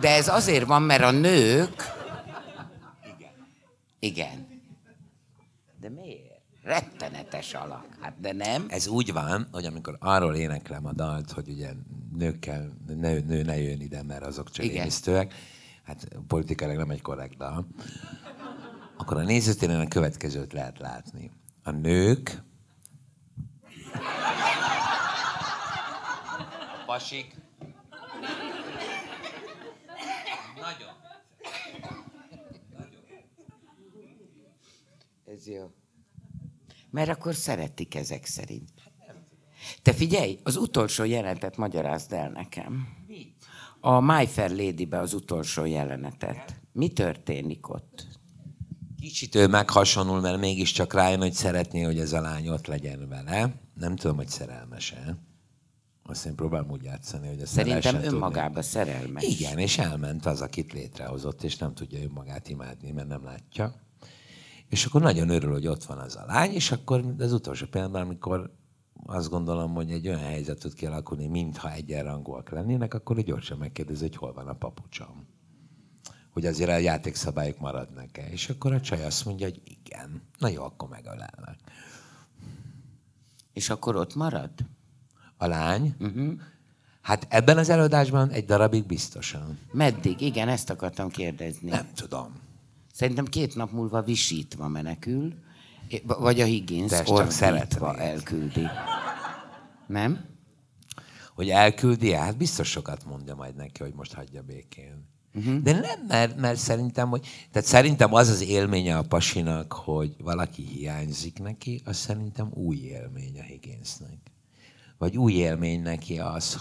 De ez azért van, mert a nők... Igen. De miért? Rettenetes alak. Hát de nem. Ez úgy van, hogy amikor arról éneklem a dalt, hogy ugye nő ne jön ide, mert azok csak émisztőek, hát politikailag nem egy korrekt dal, akkor a nézőtéren a következőt lehet látni. A nők... Pasik. Nagyon. Ez jó. Mert akkor szeretik ezek szerint. Te figyelj, az utolsó jelenetet magyarázd el nekem. A My Fair Lady-be az utolsó jelenetet. Mi történik ott? Kicsit ő meghasonul, mert mégiscsak rájön, hogy szeretné, hogy ez a lány ott legyen vele. Nem tudom, hogy szerelmes-e. Azt én próbálom úgy játszani, hogy ezt szerintem önmagába szerelmes. Igen, és elment az, akit létrehozott, és nem tudja önmagát imádni, mert nem látja. És akkor nagyon örül, hogy ott van az a lány, és akkor az utolsó pillanatban, amikor azt gondolom, hogy egy olyan helyzet tud kialakulni, mintha egyenrangúak lennének, akkor gyorsan megkérdezi, hogy hol van a papucsom. hogy azért a játékszabályok maradnak-e. És akkor a csaj azt mondja, hogy igen. Na jó, akkor megölelnek. És akkor ott marad? A lány? Hát ebben az előadásban egy darabig biztosan. Meddig? Igen, ezt akartam kérdezni. Nem tudom. Szerintem 2 nap múlva visítva menekül, vagy a Higgins ordítva elküldi. Nem? Hogy elküldi, hát biztos sokat mondja majd neki, hogy most hagyja békén. De nem, mert szerintem az az élménye a pasinak, hogy valaki hiányzik neki, az szerintem új élmény a Higginsnek. Vagy új élmény neki az,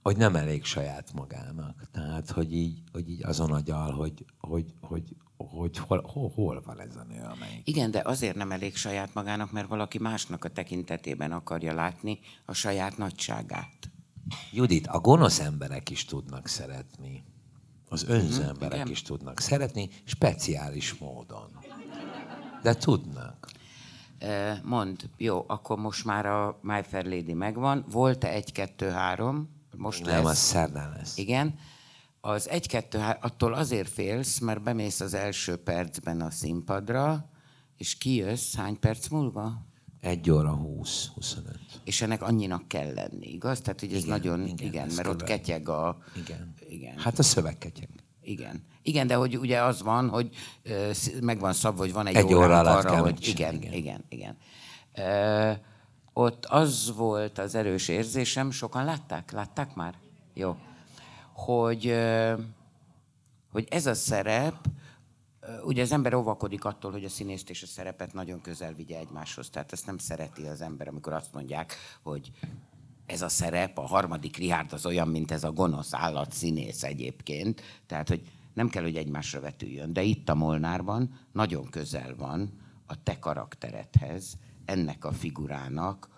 hogy nem elég saját magának. Tehát, hogy így azon agyal, hogy hol van ez a nő, amelyik. Igen, de azért nem elég saját magának, mert valaki másnak a tekintetében akarja látni a saját nagyságát. Judit, a gonosz emberek is tudnak szeretni. Az önző emberek igen. is tudnak szeretni, speciális módon. De tudnak. Mondd, jó, akkor most már a My Fair Lady megvan. Volt-e 1, 2, 3? Most Nem, lesz. az szerdán lesz. Igen. Az 1, 2, 3, attól azért félsz, mert bemész az első percben a színpadra, és kijössz hány perc múlva? 1 óra 20, 25. És ennek annyinak kell lenni, igaz? Tehát, hogy ez Igen, nagyon, igen, igen, ez mert ott körülbelül. ketyeg a... Igen. Hát a szöveg ketyeg. Igen. Igen, de hogy ugye az van, hogy megvan szabva, hogy van egy 1 óra alatt arra, kell hogy megcsinálni, igen. Ott az volt az erős érzésem, sokan látták? Látták már? Jó. Hogy ez a szerep, ugye az ember óvakodik attól, hogy a színészt és a szerepet nagyon közel vigye egymáshoz. Tehát ezt nem szereti az ember, amikor azt mondják, hogy ez a szerep, a 3. Richard az olyan, mint ez a gonosz állatszínész egyébként. Tehát, hogy nem kell, hogy egymásra vetüljön. De itt a Molnárban nagyon közel van a te karakteredhez, ennek a figurának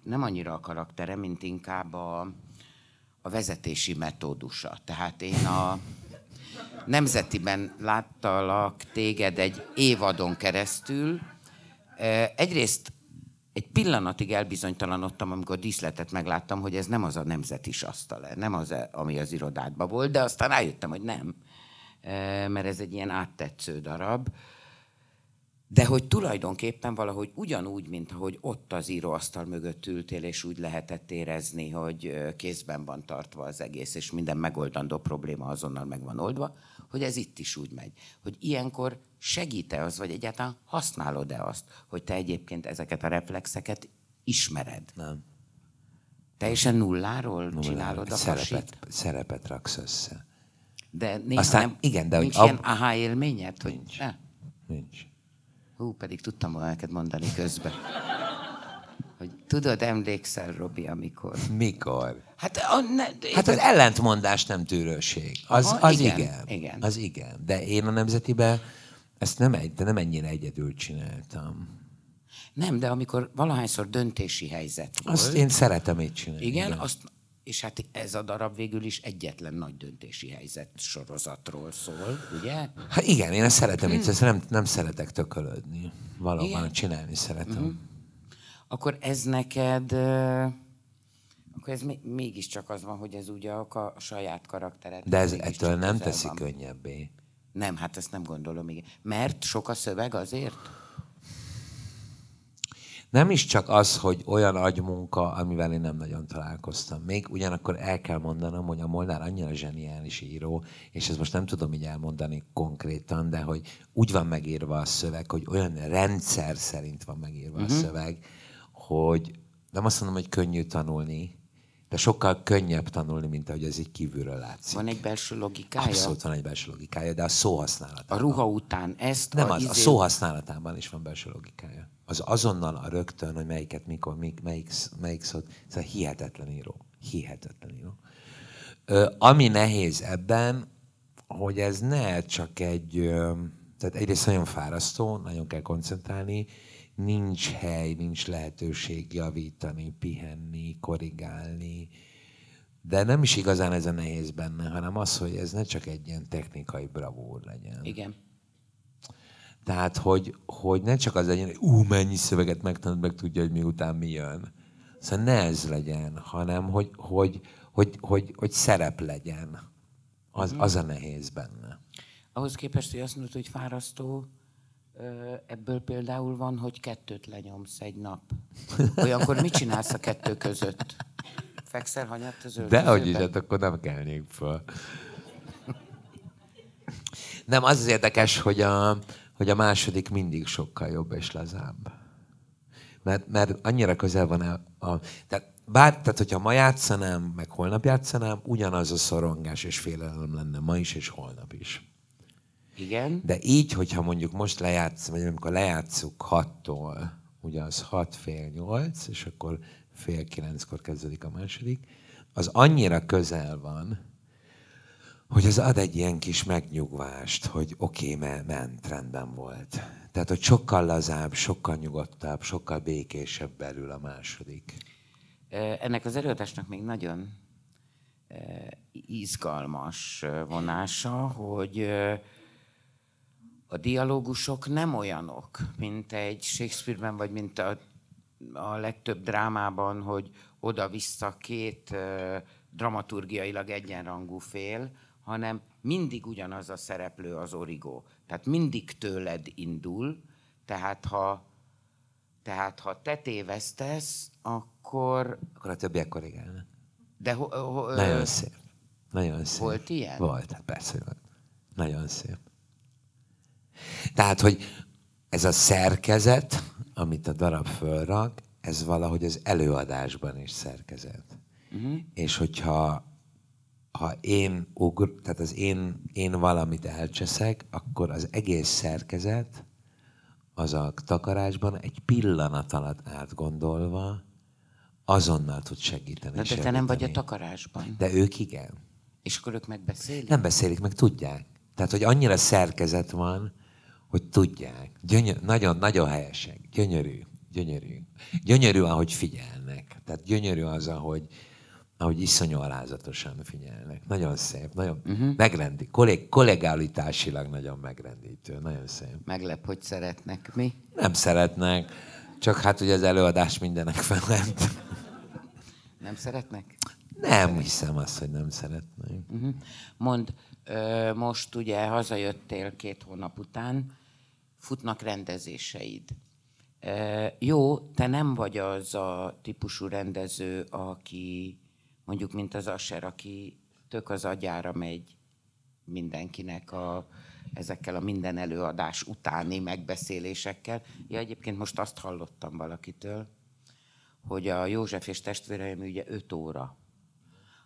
nem annyira a karaktere, mint inkább a vezetési metódusa. Tehát én a Nemzetiben láttalak téged egy évadon keresztül. Egyrészt egy pillanatig elbizonytalanodtam, amikor a díszletet megláttam, hogy ez nem az a Nemzetis asztal, nem az, ami az irodádban volt, de aztán rájöttem, hogy nem, mert ez egy ilyen áttetsző darab. De hogy tulajdonképpen valahogy ugyanúgy, mint ahogy ott az íróasztal mögött ültél, és úgy lehetett érezni, hogy kézben van tartva az egész, és minden megoldandó probléma azonnal meg van oldva, hogy ez itt is úgy megy. Hogy ilyenkor segít-e az, vagy egyáltalán használod-e azt, hogy te egyébként ezeket a reflexeket ismered? Nem. Teljesen nulláról csinálod a pasit? Szerepet raksz össze. De néha Aztán, nem, igen, de nincs hogy ilyen aha élményed? Hogy Nincs. Ne? Nincs. Hú, pedig tudtam volna neked mondani közben. Hogy tudod, emlékszel, Robi, amikor... Mikor? Hát Az ellentmondás nem tűrőség. Az igen. Igen. Az igen. De én a Nemzetiben ezt nem ennyire egyedül csináltam. Nem, de amikor valahányszor döntési helyzet volt... Azt én szeretem így csinálni. Igen, és hát ez a darab végül is egyetlen nagy döntési helyzet sorozatról szól, ugye? Hát igen, én ezt szeretem így, nem szeretek tökölődni. Valóban Igen? Csinálni szeretem. Akkor ez neked... Akkor ez mégiscsak az van, hogy ez ugye a saját karaktered. De ez mégiscsak ettől nem közel teszi van. könnyebbé. Nem, hát ezt nem gondolom. Igen. Mert sok a szöveg azért? Nem is csak az, hogy olyan agymunka, amivel én nem nagyon találkoztam. Még ugyanakkor el kell mondanom, hogy a Molnár annyira zseniális író, és ezt most nem tudom így elmondani konkrétan, de hogy úgy van megírva a szöveg, hogy olyan rendszer szerint van megírva a szöveg, hogy nem azt mondom, hogy könnyű tanulni, de sokkal könnyebb tanulni, mint ahogy ez így kívülről látszik. Van egy belső logikája? Abszolút van egy belső logikája, de a szóhasználatában. A ruha után ezt... Nem, a szóhasználatában is van belső logikája. Az azonnal, a rögtön, hogy melyiket, mikor, melyik szót, ez hihetetlen író. Hihetetlen író. Ami nehéz ebben, hogy ez ne csak tehát egyrészt nagyon fárasztó, nagyon kell koncentrálni, nincs hely, nincs lehetőség javítani, pihenni, korrigálni, de nem is igazán ez a nehéz benne, hanem az, hogy ez ne csak egy ilyen technikai bravúr legyen. Igen. Tehát, hogy ne csak az legyen, hogy mennyi szöveget megtanult, meg tudja, hogy miután mi jön. Szóval ne ez legyen, hanem hogy szerep legyen. Az a nehéz benne. Ahhoz képest, hogy azt mondod, hogy fárasztó, ebből például van, hogy 2 lenyomsz egy nap. Olyankor mit csinálsz a 2 között? Fekszel hanyatt az öltözőben? Dehogy is, hát akkor nem kelnék föl. Nem, az érdekes, hogy a második mindig sokkal jobb és lazább. Mert annyira közel van tehát, hogyha ma játszanám, meg holnap játszanám, ugyanaz a szorongás és félelem lenne ma is, és holnap is. Igen. De így, hogyha mondjuk most vagy amikor lejátszuk 6-tól, ugye az 6 fél 8, és akkor fél 9-kor kezdődik a második, az annyira közel van, hogy az ad egy ilyen kis megnyugvást, hogy oké, ment, rendben volt. Tehát, hogy sokkal lazább, sokkal nyugodtabb, sokkal békésebb belül a második. Ennek az előadásnak még nagyon izgalmas vonása, hogy a dialógusok nem olyanok, mint egy Shakespeare-ben, vagy mint a legtöbb drámában, hogy oda-vissza 2 dramaturgiailag egyenrangú fél, hanem mindig ugyanaz a szereplő az origó. Tehát mindig tőled indul, tehát ha te tévesztesz, akkor a többiek korrigálnak. De nagyon szép. Nagyon szép. Volt ilyen? Volt, hát persze, volt. Nagyon szép. Tehát, hogy ez a szerkezet, amit a darab fölrak, ez valahogy az előadásban is szerkezet. És hogyha tehát én valamit elcseszek, akkor az egész szerkezet az a takarásban egy pillanat alatt átgondolva azonnal tud segíteni. De te nem vagy a takarásban. De ők igen. És akkor ők megbeszélik? Nem beszélik, meg tudják. Tehát, hogy annyira szerkezet van, hogy tudják. Nagyon, nagyon helyesek. Gyönyörű. Gyönyörű, ahogy figyelnek. Tehát gyönyörű az, ahogy iszonyú alázatosan figyelnek. Nagyon szép, nagyon megrendítő. Kollegálitásilag nagyon megrendítő. Nagyon szép. Meglep, hogy szeretnek. Mi? Nem szeretnek. Csak hát ugye az előadás mindenek felett. Nem szeretnek? Nem hiszem azt, hogy nem szeretnek. Mondd, most ugye hazajöttél 2 hónap után, futnak rendezéseid. Jó, te nem vagy az a típusú rendező, aki mondjuk, mint az Asher, aki tök az agyára megy mindenkinek ezekkel a minden előadás utáni megbeszélésekkel. Ja, egyébként most azt hallottam valakitől, hogy a József és testvéreim ugye 5 óra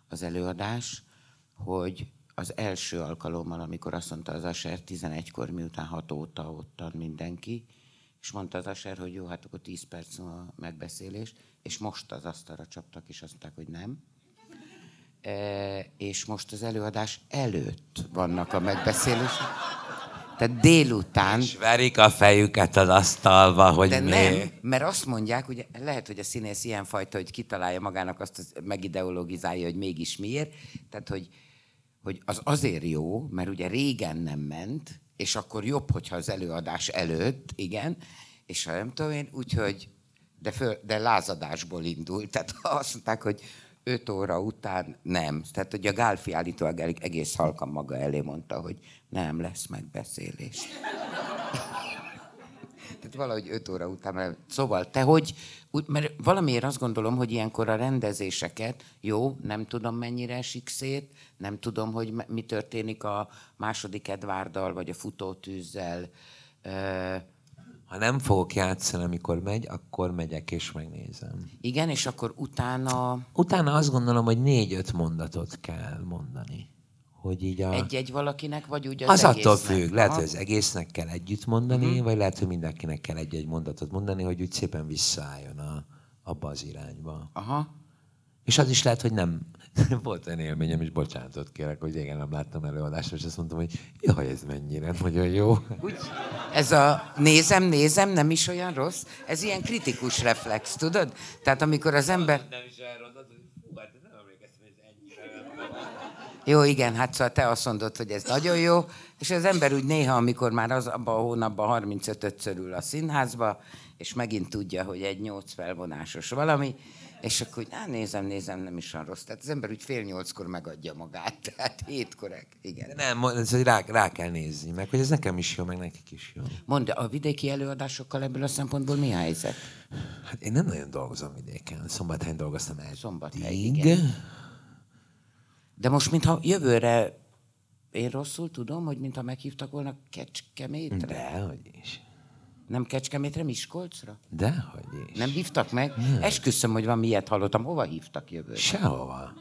az előadás, hogy az első alkalommal, amikor azt mondta az Asher 11-kor, miután 6 óta ottan mindenki, és mondta az Asher, hogy jó, hát akkor 10 perc a megbeszélés, és most az asztalra csaptak, és azt mondták, hogy nem. És most az előadás előtt vannak a megbeszélések. Tehát délután... És verik a fejüket az asztalba, hogy de mi... nem, mert azt mondják, hogy lehet, hogy a színész ilyenfajta, hogy kitalálja magának azt, megideologizálja, hogy mégis miért. Tehát, hogy az azért jó, mert ugye régen nem ment, és akkor jobb, hogyha az előadás előtt, igen, és ha nem tudom én, úgyhogy, de lázadásból indult. Tehát azt mondták, hogy 5 óra után nem. Tehát, hogy a Gálfi állítólag egész halkan maga elé mondta, hogy nem lesz megbeszélés. Tehát valahogy 5 óra után. Szóval te hogy, mert valamiért azt gondolom, hogy ilyenkor a rendezéseket, jó, nem tudom mennyire esik szét, nem tudom, hogy mi történik a második Edvárdal, vagy a Futótűzzel. Ha nem fogok játszani, amikor megy, akkor megyek és megnézem. Igen, és akkor utána... Utána azt gondolom, hogy 4-5 mondatot kell mondani. Hogy így Egy-egy valakinek, vagy úgy az egésznek? Az attól egésznek? függ. Lehet, hogy az egésznek kell együtt mondani, vagy lehet, hogy mindenkinek kell egy-egy mondatot mondani, hogy úgy szépen visszaálljon abba az irányba. Aha. És az is lehet, hogy nem. Volt olyan élményem, és bocsánatot kérek, hogy régen nem láttam előadást, és azt mondtam, hogy jaj, ez mennyire nagyon jó. Úgy, ez a nézem, nem is olyan rossz. Ez ilyen kritikus reflex, tudod? Tehát amikor az ember... Nem is olyan rossz, hogy fú, hát nem emlékeztem, hogy ez ennyire. Jó, igen, hát szóval te azt mondod, hogy ez nagyon jó, és az ember úgy néha, amikor már az abban a hónapban 35-ször ül a színházba, és megint tudja, hogy egy 8 felvonásos valami, és akkor úgy, nézem, nem is olyan rossz. Tehát az ember úgy 7:30 megadja magát, tehát 7-kor, igen. De nem, ez, hogy rá kell nézni, meg hogy ez nekem is jó, meg nekik is jó. Mondd, a vidéki előadásokkal ebből a szempontból mi a helyzet? Hát én nem nagyon dolgozom vidéken. Szombathelyen dolgoztam el. Szombathely, igen. De most, mintha jövőre, én rosszul tudom, hogy mintha meghívtak volna Kecskemétre? Dehogy is. Nem Kecskemétre, Miskolcra? Dehogy is. Nem hívtak meg? Nem. Esküszöm, hogy van milyet hallottam. Hova hívtak jövőre? Sehova.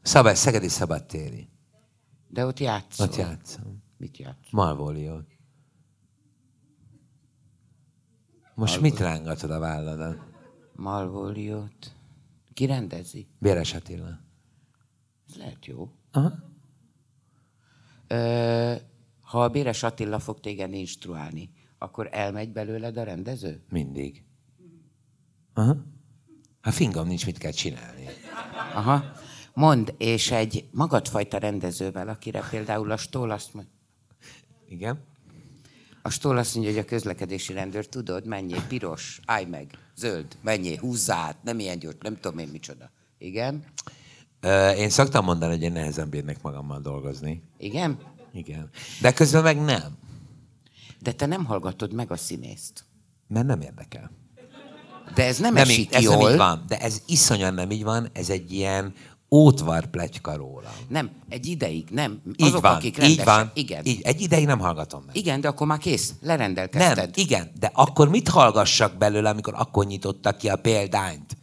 Szegedi Szabadtéri. De ott játszol. Ott játszom. Mit játszol? Malvóliót. Most mit rángatod a válladat? Malvóliót. Ki rendezi? Béres Attila. Ez lehet jó. Aha. Ha a Béres Attila fog téged instruálni, akkor elmegy belőled a rendező? Mindig. Aha. Ha fingom nincs, mit kell csinálni. Aha. Mondd, és egy magadfajta rendezővel, akire például a Stoll azt mondja. Igen? A Stoll azt mondja, hogy a közlekedési rendőr, tudod, menjél, piros, állj meg, zöld, menjél, húzzá át, nem ilyen gyors, nem tudom én micsoda. Igen? Én szoktam mondani, hogy én nehezen bírnék magammal dolgozni. Igen? Igen. De közben meg nem. De te nem hallgatod meg a színészt. Mert nem érdekel. De ez nem esik ez jól. nem így van. De ez iszonyan nem így van. Ez egy ilyen ótvar pletyka rólam. Nem, egy ideig, nem. Így Azok, van, akik így rendesek. van. Igen. Így, egy ideig nem hallgatom meg. Igen, de akkor már kész, lerendelkezted. Nem, igen, de akkor mit hallgassak belőle, amikor akkor nyitottak ki a példányt?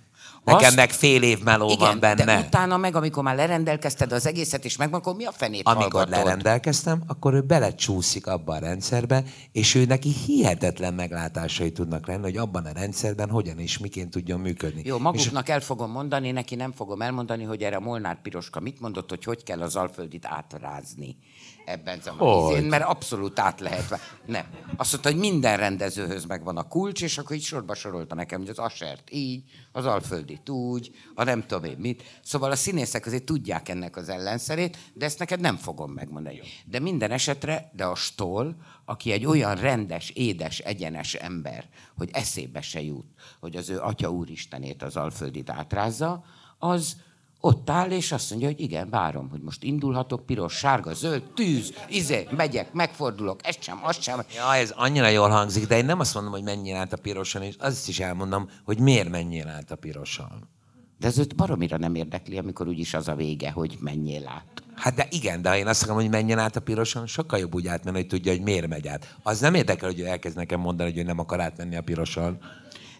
Nekem meg fél év meló igen, van benne. de utána meg, amikor már lerendelkezted az egészet, és megvan, akkor mi a fenét Amikor hallgatod? lerendelkeztem, akkor ő belecsúszik abba a rendszerbe, és ő neki hihetetlen meglátásai tudnak lenni, hogy abban a rendszerben hogyan és miként tudjon működni. Jó, maguknak el fogom mondani, neki nem fogom elmondani, hogy erre a Molnár Piroska mit mondott, hogy kell az Alföldit átrázni ebben a izén, mert abszolút át lehet. Nem. Azt mondta, hogy minden rendezőhöz megvan a kulcs, és akkor így sorba sorolta nekem, hogy az Asert így, az Alföldit úgy, a nem tudom én mit. Szóval a színészek azért tudják ennek az ellenszerét, de ezt neked nem fogom megmondani. De minden esetre, de a Stoll, aki egy olyan rendes, édes, egyenes ember, hogy eszébe se jut, hogy az ő Atya Úristenét, az Alföldit átrázza, az ott áll, és azt mondja, hogy igen, várom, hogy most indulhatok, piros, sárga, zöld, tűz, megyek, megfordulok, ezt sem, azt sem. Ja, ez annyira jól hangzik, de én nem azt mondom, hogy menjél át a piroson, és azt is elmondom, hogy miért menjél át a piroson. De ez őt baromira nem érdekli, amikor úgyis az a vége, hogy menjél át. Hát de igen, de ha én azt akarom, hogy menjen át a piroson, sokkal jobb úgy átmenni, hogy tudja, hogy miért megy át. Az nem érdekel, hogy ő elkezd nekem mondani, hogy ő nem akar átmenni a piroson.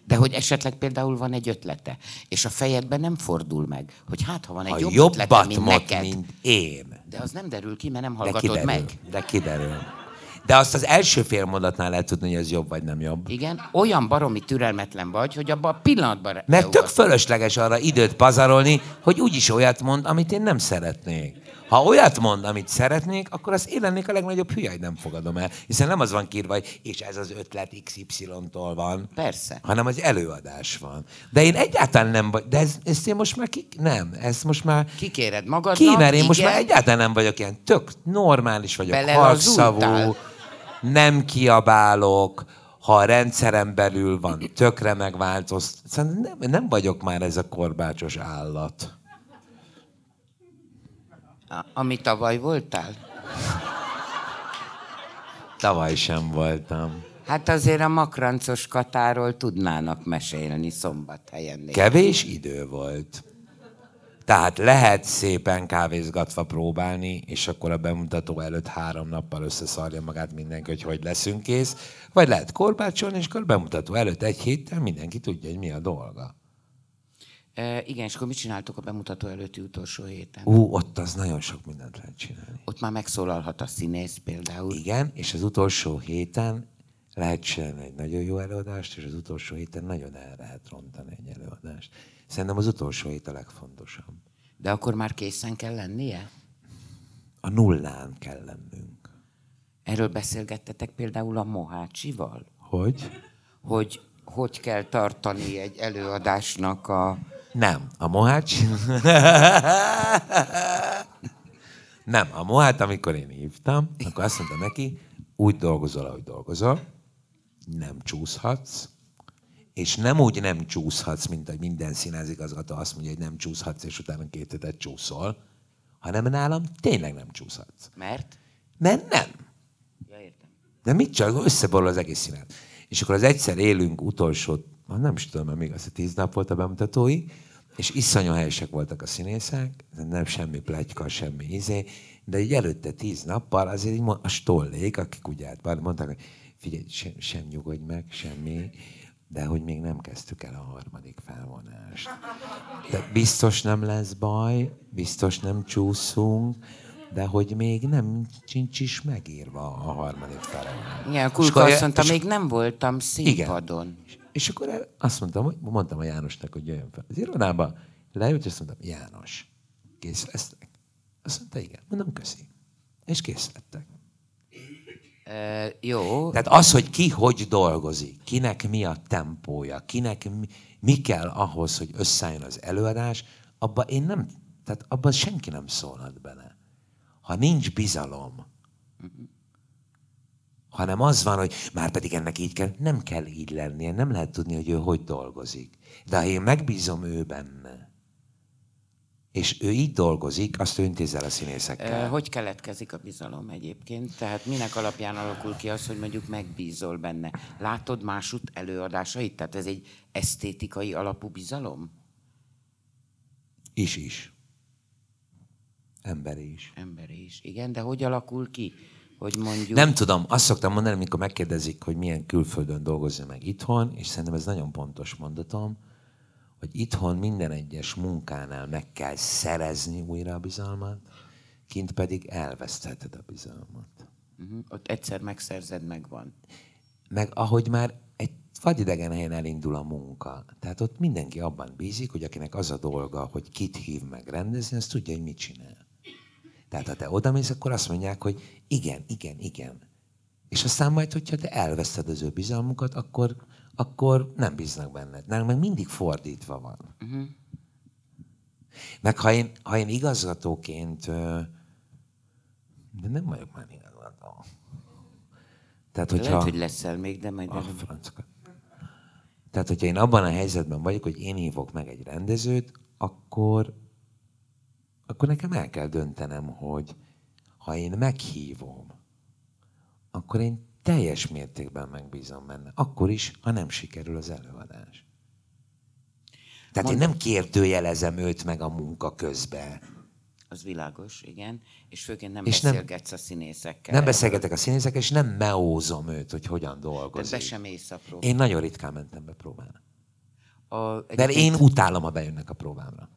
De hogy esetleg például van egy ötlete, és a fejedben nem fordul meg, hogy hát ha van egy jobb jobbat ötlete, mint mond, neked. mint én. De az nem derül ki, mert nem De hallgatod kiderül. meg. De kiderül. De azt az első fél mondatnál lehet tudni, hogy ez jobb vagy nem jobb. Igen, olyan baromi türelmetlen vagy, hogy abban a pillanatban... Mert leugod. tök fölösleges arra időt pazarolni, hogy úgyis olyat mond, amit én nem szeretnék. Ha olyat mond, amit szeretnék, akkor az én lennék a legnagyobb hülye, hogy nem fogadom el. Hiszen nem az van kiírva, hogy és ez az ötlet XY-tól van. Persze. Hanem az előadás van. De én egyáltalán nem vagy, de ezt én most már nem, ezt most már Kikéred magadnak, ki, mert én most igen. már egyáltalán nem vagyok ilyen tök normális vagyok, Belelazultál. halkszavú, nem kiabálok, ha a rendszeren belül van, tökre megváltozt. Szóval nem vagyok már ez a korbácsos állat. Ami tavaly voltál? Tavaly sem voltam. Hát azért a makrancos Katáról tudnának mesélni Szombathelyen. Kevés idő volt. Tehát lehet szépen kávézgatva próbálni, és akkor a bemutató előtt 3 nappal összeszarja magát mindenki, hogy leszünk kész. Vagy lehet korbácsolni, és akkor a bemutató előtt 1 héttel mindenki tudja, hogy mi a dolga. Igen, és akkor mit csináltok a bemutató előtti utolsó héten? Ott az nagyon sok mindent lehet csinálni. Ott már megszólalhat a színész például. Igen, és az utolsó héten lehet csinálni egy nagyon jó előadást, és az utolsó héten nagyon el lehet rontani egy előadást. Szerintem az utolsó hét a legfontosabb. De akkor már készen kell lennie? A nullán kell lennünk. Erről beszélgettetek például a Mohácsival? Hogy? Hogy kell tartani egy előadásnak a Nem, a Mohács... Nem, a Mohát, amikor én hívtam, akkor azt mondtam neki, úgy dolgozol, ahogy dolgozol, nem csúszhatsz, és nem úgy nem csúszhatsz, mint hogy minden színházigazgató azt mondja, hogy nem csúszhatsz, és utána 2 hetet csúszol, hanem nálam tényleg nem csúszhatsz. Mert? Mert nem. Ja, értem. De mit csak összeborul az egész színház. És akkor az egyszer élünk utolsó, nem is tudom, mert még az 10 nap volt a bemutatói, és iszonyú helyesek voltak a színészek, nem semmi pletyka, semmi izé, de így előtte 10 nappal azért így a stollék, akik ugye mondták, hogy figyelj, sem nyugodj meg, semmi, de hogy még nem kezdtük el a 3. felvonást. De biztos nem lesz baj, biztos nem csúszunk, de hogy még nem sincs is megírva a 3. felvonás. Igen, Kulka azt mondta, még nem voltam színpadon. Igen. És akkor azt mondtam a Jánosnak, hogy jöjjön fel az irodába, leült, és azt mondtam, János, kész lesztek? Azt mondta, igen. Mondom, köszi. És kész lettek. Jó. Tehát az, hogy ki hogy dolgozik, kinek mi a tempója, kinek mi kell ahhoz, hogy összeálljon az előadás, abban senki nem szólhat bele. Ha nincs bizalom, hanem az van, hogy már pedig ennek így kell, nem kell így lennie, nem lehet tudni, hogy ő hogy dolgozik. De ha én megbízom ő benne, és ő így dolgozik, azt ő intézzel a színészekkel. Hogy keletkezik a bizalom egyébként? Tehát minek alapján alakul ki az, hogy mondjuk megbízol benne? Látod másút előadásait? Tehát ez egy esztétikai alapú bizalom? Is. Emberi is. Emberi is, igen, de hogy alakul ki? Hogy mondjuk... Nem tudom, azt szoktam mondani, amikor megkérdezik, hogy milyen külföldön dolgozza meg itthon, és szerintem ez nagyon pontos mondatom, hogy itthon minden egyes munkánál meg kell szerezni újra a bizalmat, kint pedig elvesztheted a bizalmat. Ott egyszer megszerzed, megvan. Meg ahogy már egy vadidegen helyen elindul a munka, tehát ott mindenki abban bízik, hogy akinek az a dolga, hogy kit hív meg rendezni, az tudja, hogy mit csinál. Tehát ha te odamész, akkor azt mondják, hogy igen. És aztán majd, hogyha te elveszted az ő bizalmukat, akkor nem bíznak benned. Nálunk meg mindig fordítva van. Meg ha én igazgatóként... De nem vagyok már igazgató. Tehát, Lehet, hogy leszel még, de majd... Tehát, hogyha én abban a helyzetben vagyok, hogy én hívok meg egy rendezőt, akkor nekem el kell döntenem, hogy ha én meghívom, akkor én teljes mértékben megbízom benne. Akkor is, ha nem sikerül az előadás. Tehát én nem kérdőjelezem őt meg a munka közben. Az világos, igen. És főként nem beszélgetsz a színészekkel. Nem beszélgetek a színészekkel, és nem meózom őt, hogy hogyan dolgozik. Tehát be sem ész a próbára. Én nagyon ritkán mentem be próbálni. Mert én utálom, ha bejönnek a próbámra.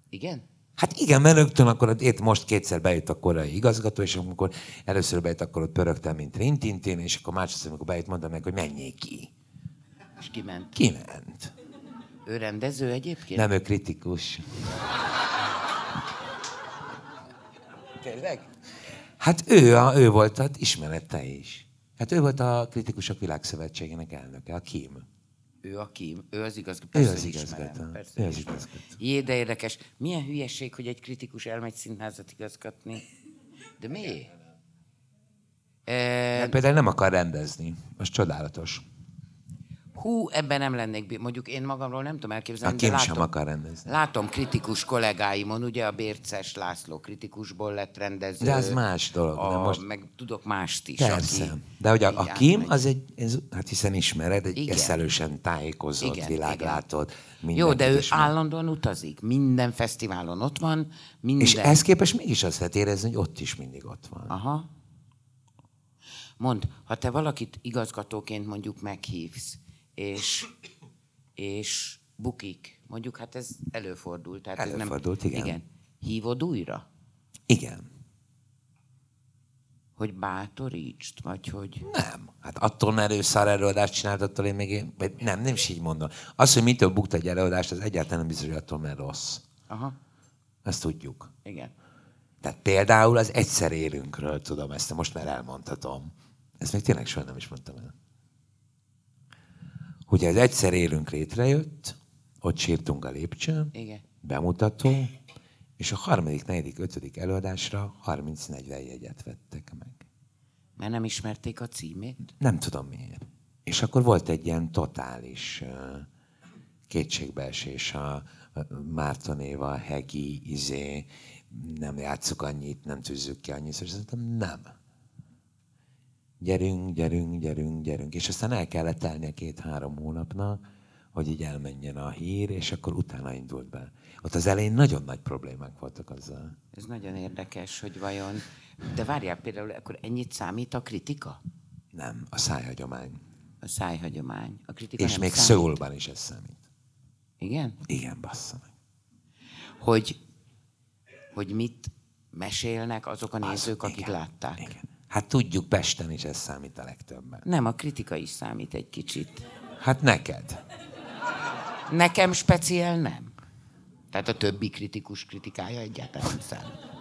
Igen? Hát igen, mert rögtön akkor itt most 2-szer bejött a korai igazgató, és amikor először bejött, akkor ott pörögtem, mint Rintintin, és akkor másodszor, amikor bejött, mondtam meg, hogy menjél ki. És kiment? Kiment. Ő rendező egyébként? Nem, ő kritikus. Tényleg? Hát ő volt, hát ismerette is. Hát ő volt a Kritikusok Világszövetségének elnöke, a Kim. Ő a Kim, ő az igazgató. Ő az igazgató. Jé, de érdekes. Milyen hülyeség, hogy egy kritikus elmegy színházat igazgatni. De miért? Hát például nem akar rendezni. Az csodálatos. Hú, ebben nem lennék, mondjuk én magamról nem tudom elképzelni, a Kim sem akar rendezni. Látom kritikus kollégáimon, ugye a Bérces László kritikusból lett rendező. De az más dolog. Most... Meg tudok mást is. Persze. Aki de hogy a Kim, az hát hiszen ismered, egy eszelősen tájékozott, világlátott. Jó, de ő állandóan utazik. Minden fesztiválon ott van. Minden... És ehhez képest mégis azt lehet érezni, hogy ott is mindig ott van. Aha. Mondd, ha te valakit igazgatóként mondjuk meghívsz, és bukik. Mondjuk, hát ez előfordult. Tehát előfordult, ez nem... igen. Hívod újra? Igen. Hogy bátorítsd, vagy hogy... Nem. Hát attól, mert ő szar előadást csinált, attól én még... Nem is így mondom. Az, hogy mitől bukta egy előadást, az egyáltalán nem biztos, hogy attól, mert rossz. Aha. Ezt tudjuk. Igen. Tehát például az Egyszer élünkről tudom ezt, most már elmondhatom. Ezt még tényleg soha nem is mondtam el. Ugye az Egyszer élünk létrejött, ott sírtunk a lépcsőn, Igen. bemutató, és a 3., 4., 5. előadásra 30-40 jegyet vettek meg. Mert nem ismerték a címét? Nem tudom miért. És akkor volt egy ilyen totális kétségbeesés a Márton Éva, a Hegi, nem játsszuk annyit, nem tűzzük ki annyit, és szerintem nem. Gyerünk. És aztán el kellett telnie 2-3 hónapnak, hogy így elmenjen a hír, és akkor utána indult be. Ott az elején nagyon nagy problémák voltak azzal. Ez nagyon érdekes, hogy vajon... De várjál, például akkor ennyit számít a kritika? Nem, a szájhagyomány. A szájhagyomány. A kritika És nem még számít. Szöulban is ez számít. Igen? Igen, bassza meg. Hogy mit mesélnek azok a nézők, akik igen, látták. Igen. Hát tudjuk, Pesten is ez számít a legtöbben. Nem, a kritika is számít egy kicsit. Hát neked. Nekem speciál nem. Tehát a többi kritikus kritikája egyáltalán nem számít.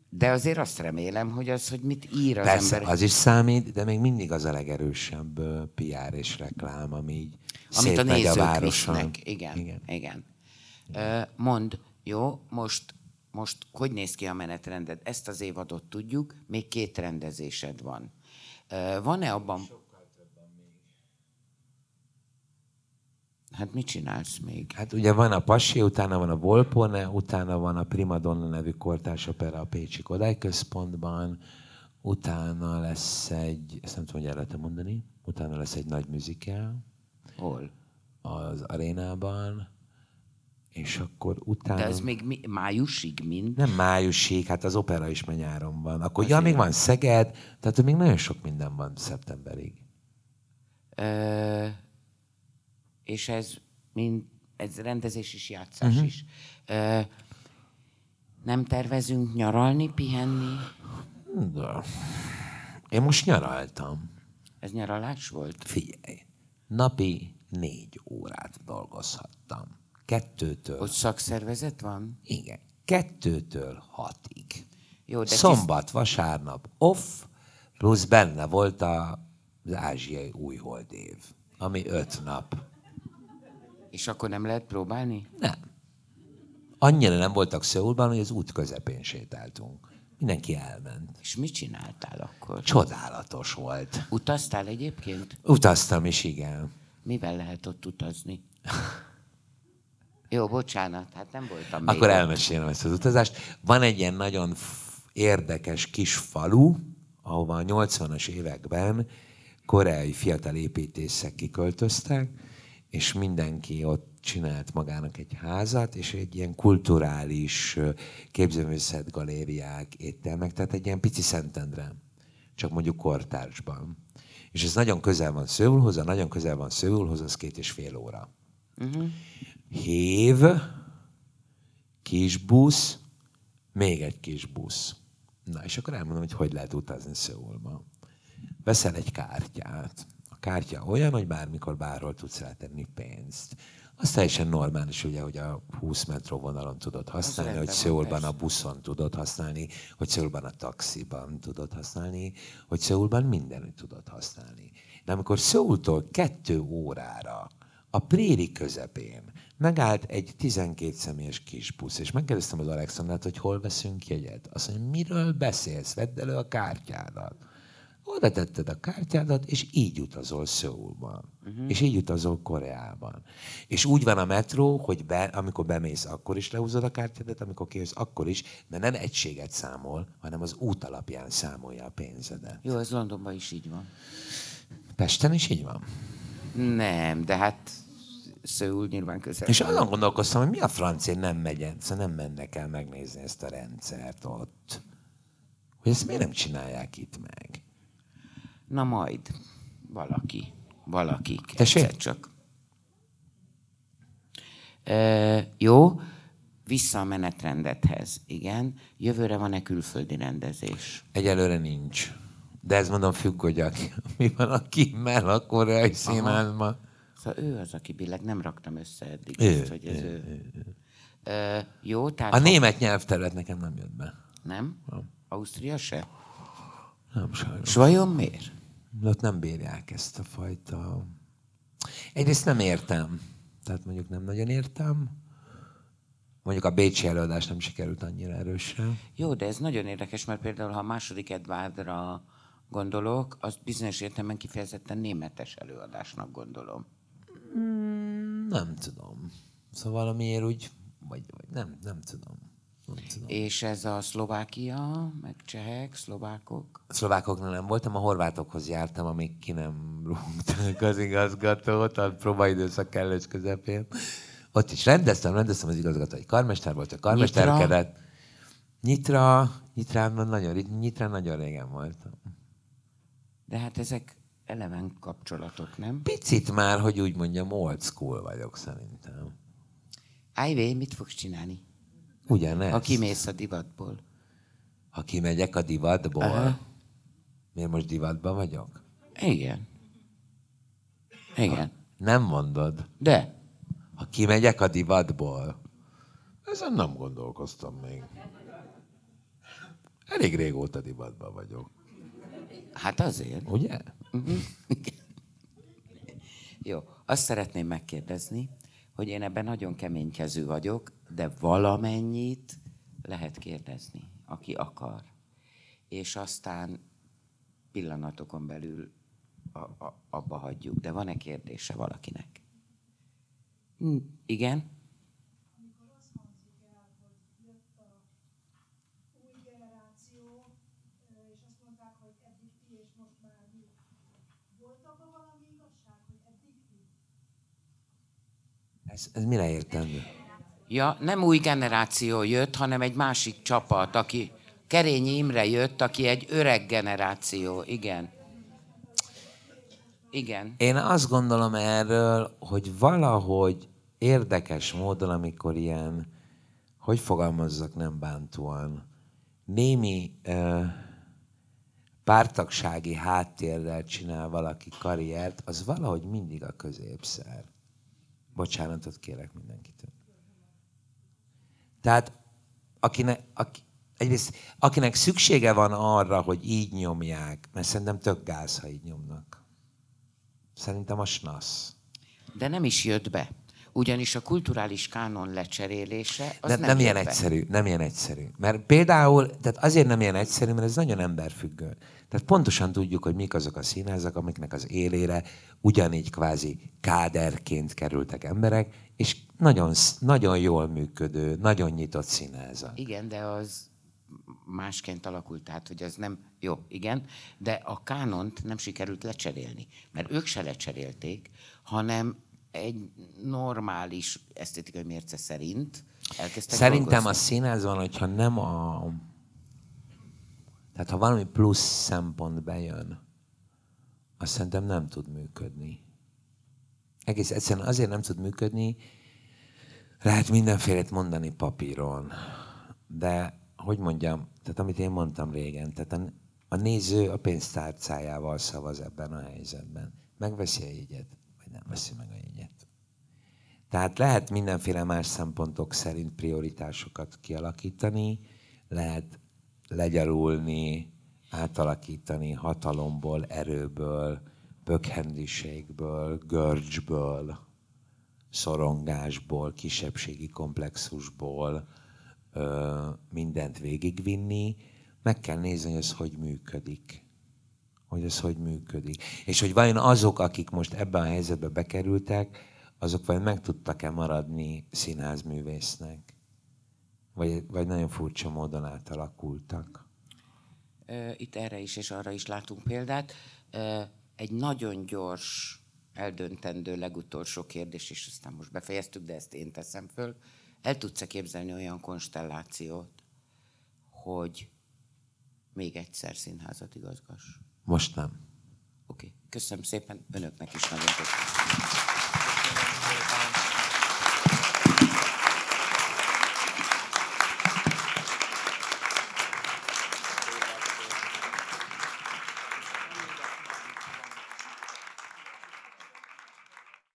De azért azt remélem, hogy mit ír az Persze, ember. az is számít, de még mindig az a legerősebb PR és reklám, ami így Amit a szétmegy nézők városon. visznek. Igen. Mondd, jó, most hogy néz ki a menetrended? Ezt az évadot tudjuk, még 2 rendezésed van. Van-e abban... Hát mit csinálsz még? Hát ugye van a Passi, utána van a Volpone, utána van a Primadonna nevű kortárs opera a Pécsi Kodály Központban, utána lesz ezt nem tudom, hogy el lehet mondani, utána lesz egy nagy musical. Hol? Az arénában, és akkor utána... De ez még májusig mind? Nem májusig, hát az opera is már nyáron van. Akkor még van Szeged, tehát még nagyon sok minden van szeptemberig. És ez rendezés is, játszás is. Nem tervezünk nyaralni, pihenni? De. Én most nyaraltam. Ez nyaralás volt? Figyelj, napi 4 órát dolgozhattam. 2-től... Hogy szakszervezet van? Igen, 2-től 6-ig. Jó, de Szombat, vasárnap off, plusz benne volt az ázsiai újholdév, ami 5 nap. És akkor nem lehet próbálni? Nem. Annyira nem voltak Szöulban, hogy az út közepén sétáltunk. Mindenki elment. És mit csináltál akkor? Csodálatos volt. Utaztál egyébként? Utaztam is, igen. Mivel lehet ott utazni? Jó, bocsánat, hát nem voltam Akkor még elmesélem ezt az utazást. Van egy ilyen nagyon érdekes kis falu, ahova a 80-as években koreai fiatal építészek kiköltöztek, és mindenki ott csinált magának egy házat, és egy ilyen kulturális képzőművészet galériák, éttermek, tehát egy ilyen pici Szentendre, csak mondjuk kortársban. És ez nagyon közel van Szöulhoz, az 2,5 óra. Hév, kis busz, még egy kis busz. Na, és akkor elmondom, hogy lehet utazni Szöulba. Veszel egy kártyát. A kártya olyan, hogy bármikor, bárhol tudsz rátenni pénzt. Az teljesen normális, ugye, hogy a 20 metróvonalon tudod használni, hogy Szöulban a buszon tudod használni, hogy Szöulban a taxiban tudod használni, hogy Szöulban mindenütt tudod használni. De amikor Szöultól 2 órára a préri közepén megállt egy 12 személyes kis busz, és megkérdeztem az Alexandrát, hogy hol veszünk jegyet. Azt mondja, miről beszélsz? Vedd elő a kártyádat. Oda tetted a kártyádat, és így utazol Szöulban. És így utazol Koreában. És úgy van a metró, hogy amikor bemész, akkor is lehúzod a kártyádat, amikor kijössz, akkor is, de nem egységet számol, hanem az út alapján számolja a pénzedet. Jó, ez Londonban is így van. Pesten is így van? Nem, de hát Szöul nyilván közel. És azon gondolkoztam, hogy mi a francia nem nem mennek el megnézni ezt a rendszert ott. Hogy ezt miért nem csinálják itt meg? Na majd. Valaki. Tessék? Egyszer csak. Jó, vissza a menetrendethez. Igen. Jövőre van-e külföldi rendezés? Egyelőre nincs. De ez mondom függ, hogy mi van a Kimmel a koreai színházban. Szóval ő az, aki billeg, nem raktam össze eddig Ő, ezt, hogy ez ő. Jó, tehát... A német nyelvterület nekem nem jött be. Nem? Ausztria se? Nem sajnos. S vajon miért? Ott nem bírják ezt a fajta... Egyrészt nem értem. Tehát mondjuk nem nagyon értem. Mondjuk a bécsi előadás nem sikerült annyira erősen. Jó, de ez nagyon érdekes, mert például, ha a második Edvardra gondolok, azt bizonyos értelemben kifejezetten németes előadásnak gondolom. Nem tudom. Szóval valamiért úgy, vagy nem tudom. És ez a Szlovákia, meg csehek, szlovákok? Szlovákoknál nem voltam, a horvátokhoz jártam, amíg ki nem rúgták az igazgatót a próbaidőszak kellős közepén. Ott is rendeztem az igazgatói karmester volt, a karmesterkedett. Nyitrán nagyon régen voltam. De hát ezek eleven kapcsolatok, nem? Picit már, hogy úgy mondjam, old school vagyok szerintem. Ájvé, mit fogsz csinálni? Ugyanez. Ha kimész a divatból. Ha kimegyek a divatból? Aha. Miért most divatban vagyok? Igen. Nem mondod. De. Ha kimegyek a divatból? Ezen nem gondolkoztam még. Elég régóta divatban vagyok. Hát azért. Ugye? Jó, azt szeretném megkérdezni, hogy én ebben nagyon keménykező vagyok, de valamennyit lehet kérdezni, aki akar. És aztán pillanatokon belül abba hagyjuk. De van-e kérdése valakinek? Igen? Amikor azt hangzik el, hogy jött a új generáció, és azt mondták, hogy eddig ti, és most már mi. Volt abban valami igazság, hogy eddig ti? Ez mire értendő? Ja, nem új generáció jött, hanem egy másik csapat, aki Kerényi Imre jött, aki egy öreg generáció. Igen. Igen. Én azt gondolom erről, hogy valahogy érdekes módon, amikor ilyen, hogy fogalmazzak nem bántóan, némi párttagsági háttérrel csinál valaki karriert, az valahogy mindig a középszer. Bocsánatot kérek mindenkitől. Tehát akinek szüksége van arra, hogy így nyomják, mert szerintem tök gáz, ha így nyomnak. Szerintem a snasz. De nem is jött be. Ugyanis a kulturális kánon lecserélése az Nem ilyen egyszerű, nem ilyen egyszerű. Mert például, tehát azért nem ilyen egyszerű, mert ez nagyon emberfüggő. Tehát pontosan tudjuk, hogy mik azok a színházak, amiknek az élére ugyanígy kvázi káderként kerültek emberek, és nagyon, nagyon jól működő, nagyon nyitott színházak. Igen, de az másként alakult, tehát hogy az nem jó, igen, de a kánont nem sikerült lecserélni, mert ők se lecserélték, hanem egy normális esztétikai mérce szerint elkezdtek Szerintem dolgozni. a színházban, hogyha nem tehát ha valami plusz szempont bejön, azt szerintem nem tud működni. Egész egyszerűen azért nem tud működni, lehet mindenfélét mondani papíron, de hogy mondjam, tehát amit én mondtam régen, tehát a néző a pénztárcájával szavaz ebben a helyzetben. Megveszi a jegyet, vagy nem veszi meg a jegyet. Tehát lehet mindenféle más szempontok szerint prioritásokat kialakítani, lehet legyarulni, átalakítani hatalomból, erőből, pökhendiségből, görcsből, szorongásból, kisebbségi komplexusból mindent végigvinni. Meg kell nézni, hogy ez hogy működik. És hogy vajon azok, akik most ebben a helyzetbe bekerültek, azok vajon meg tudtak-e maradni színházművésznek? Vagy nagyon furcsa módon átalakultak? Itt erre is és arra is látunk példát. Egy nagyon gyors, eldöntendő legutolsó kérdés, és aztán most befejeztük, de ezt én teszem föl. El tudsz-e képzelni olyan konstellációt, hogy még egyszer színházat igazgass? Most nem. Oké. Köszönöm szépen, önöknek is nagyon köszönöm.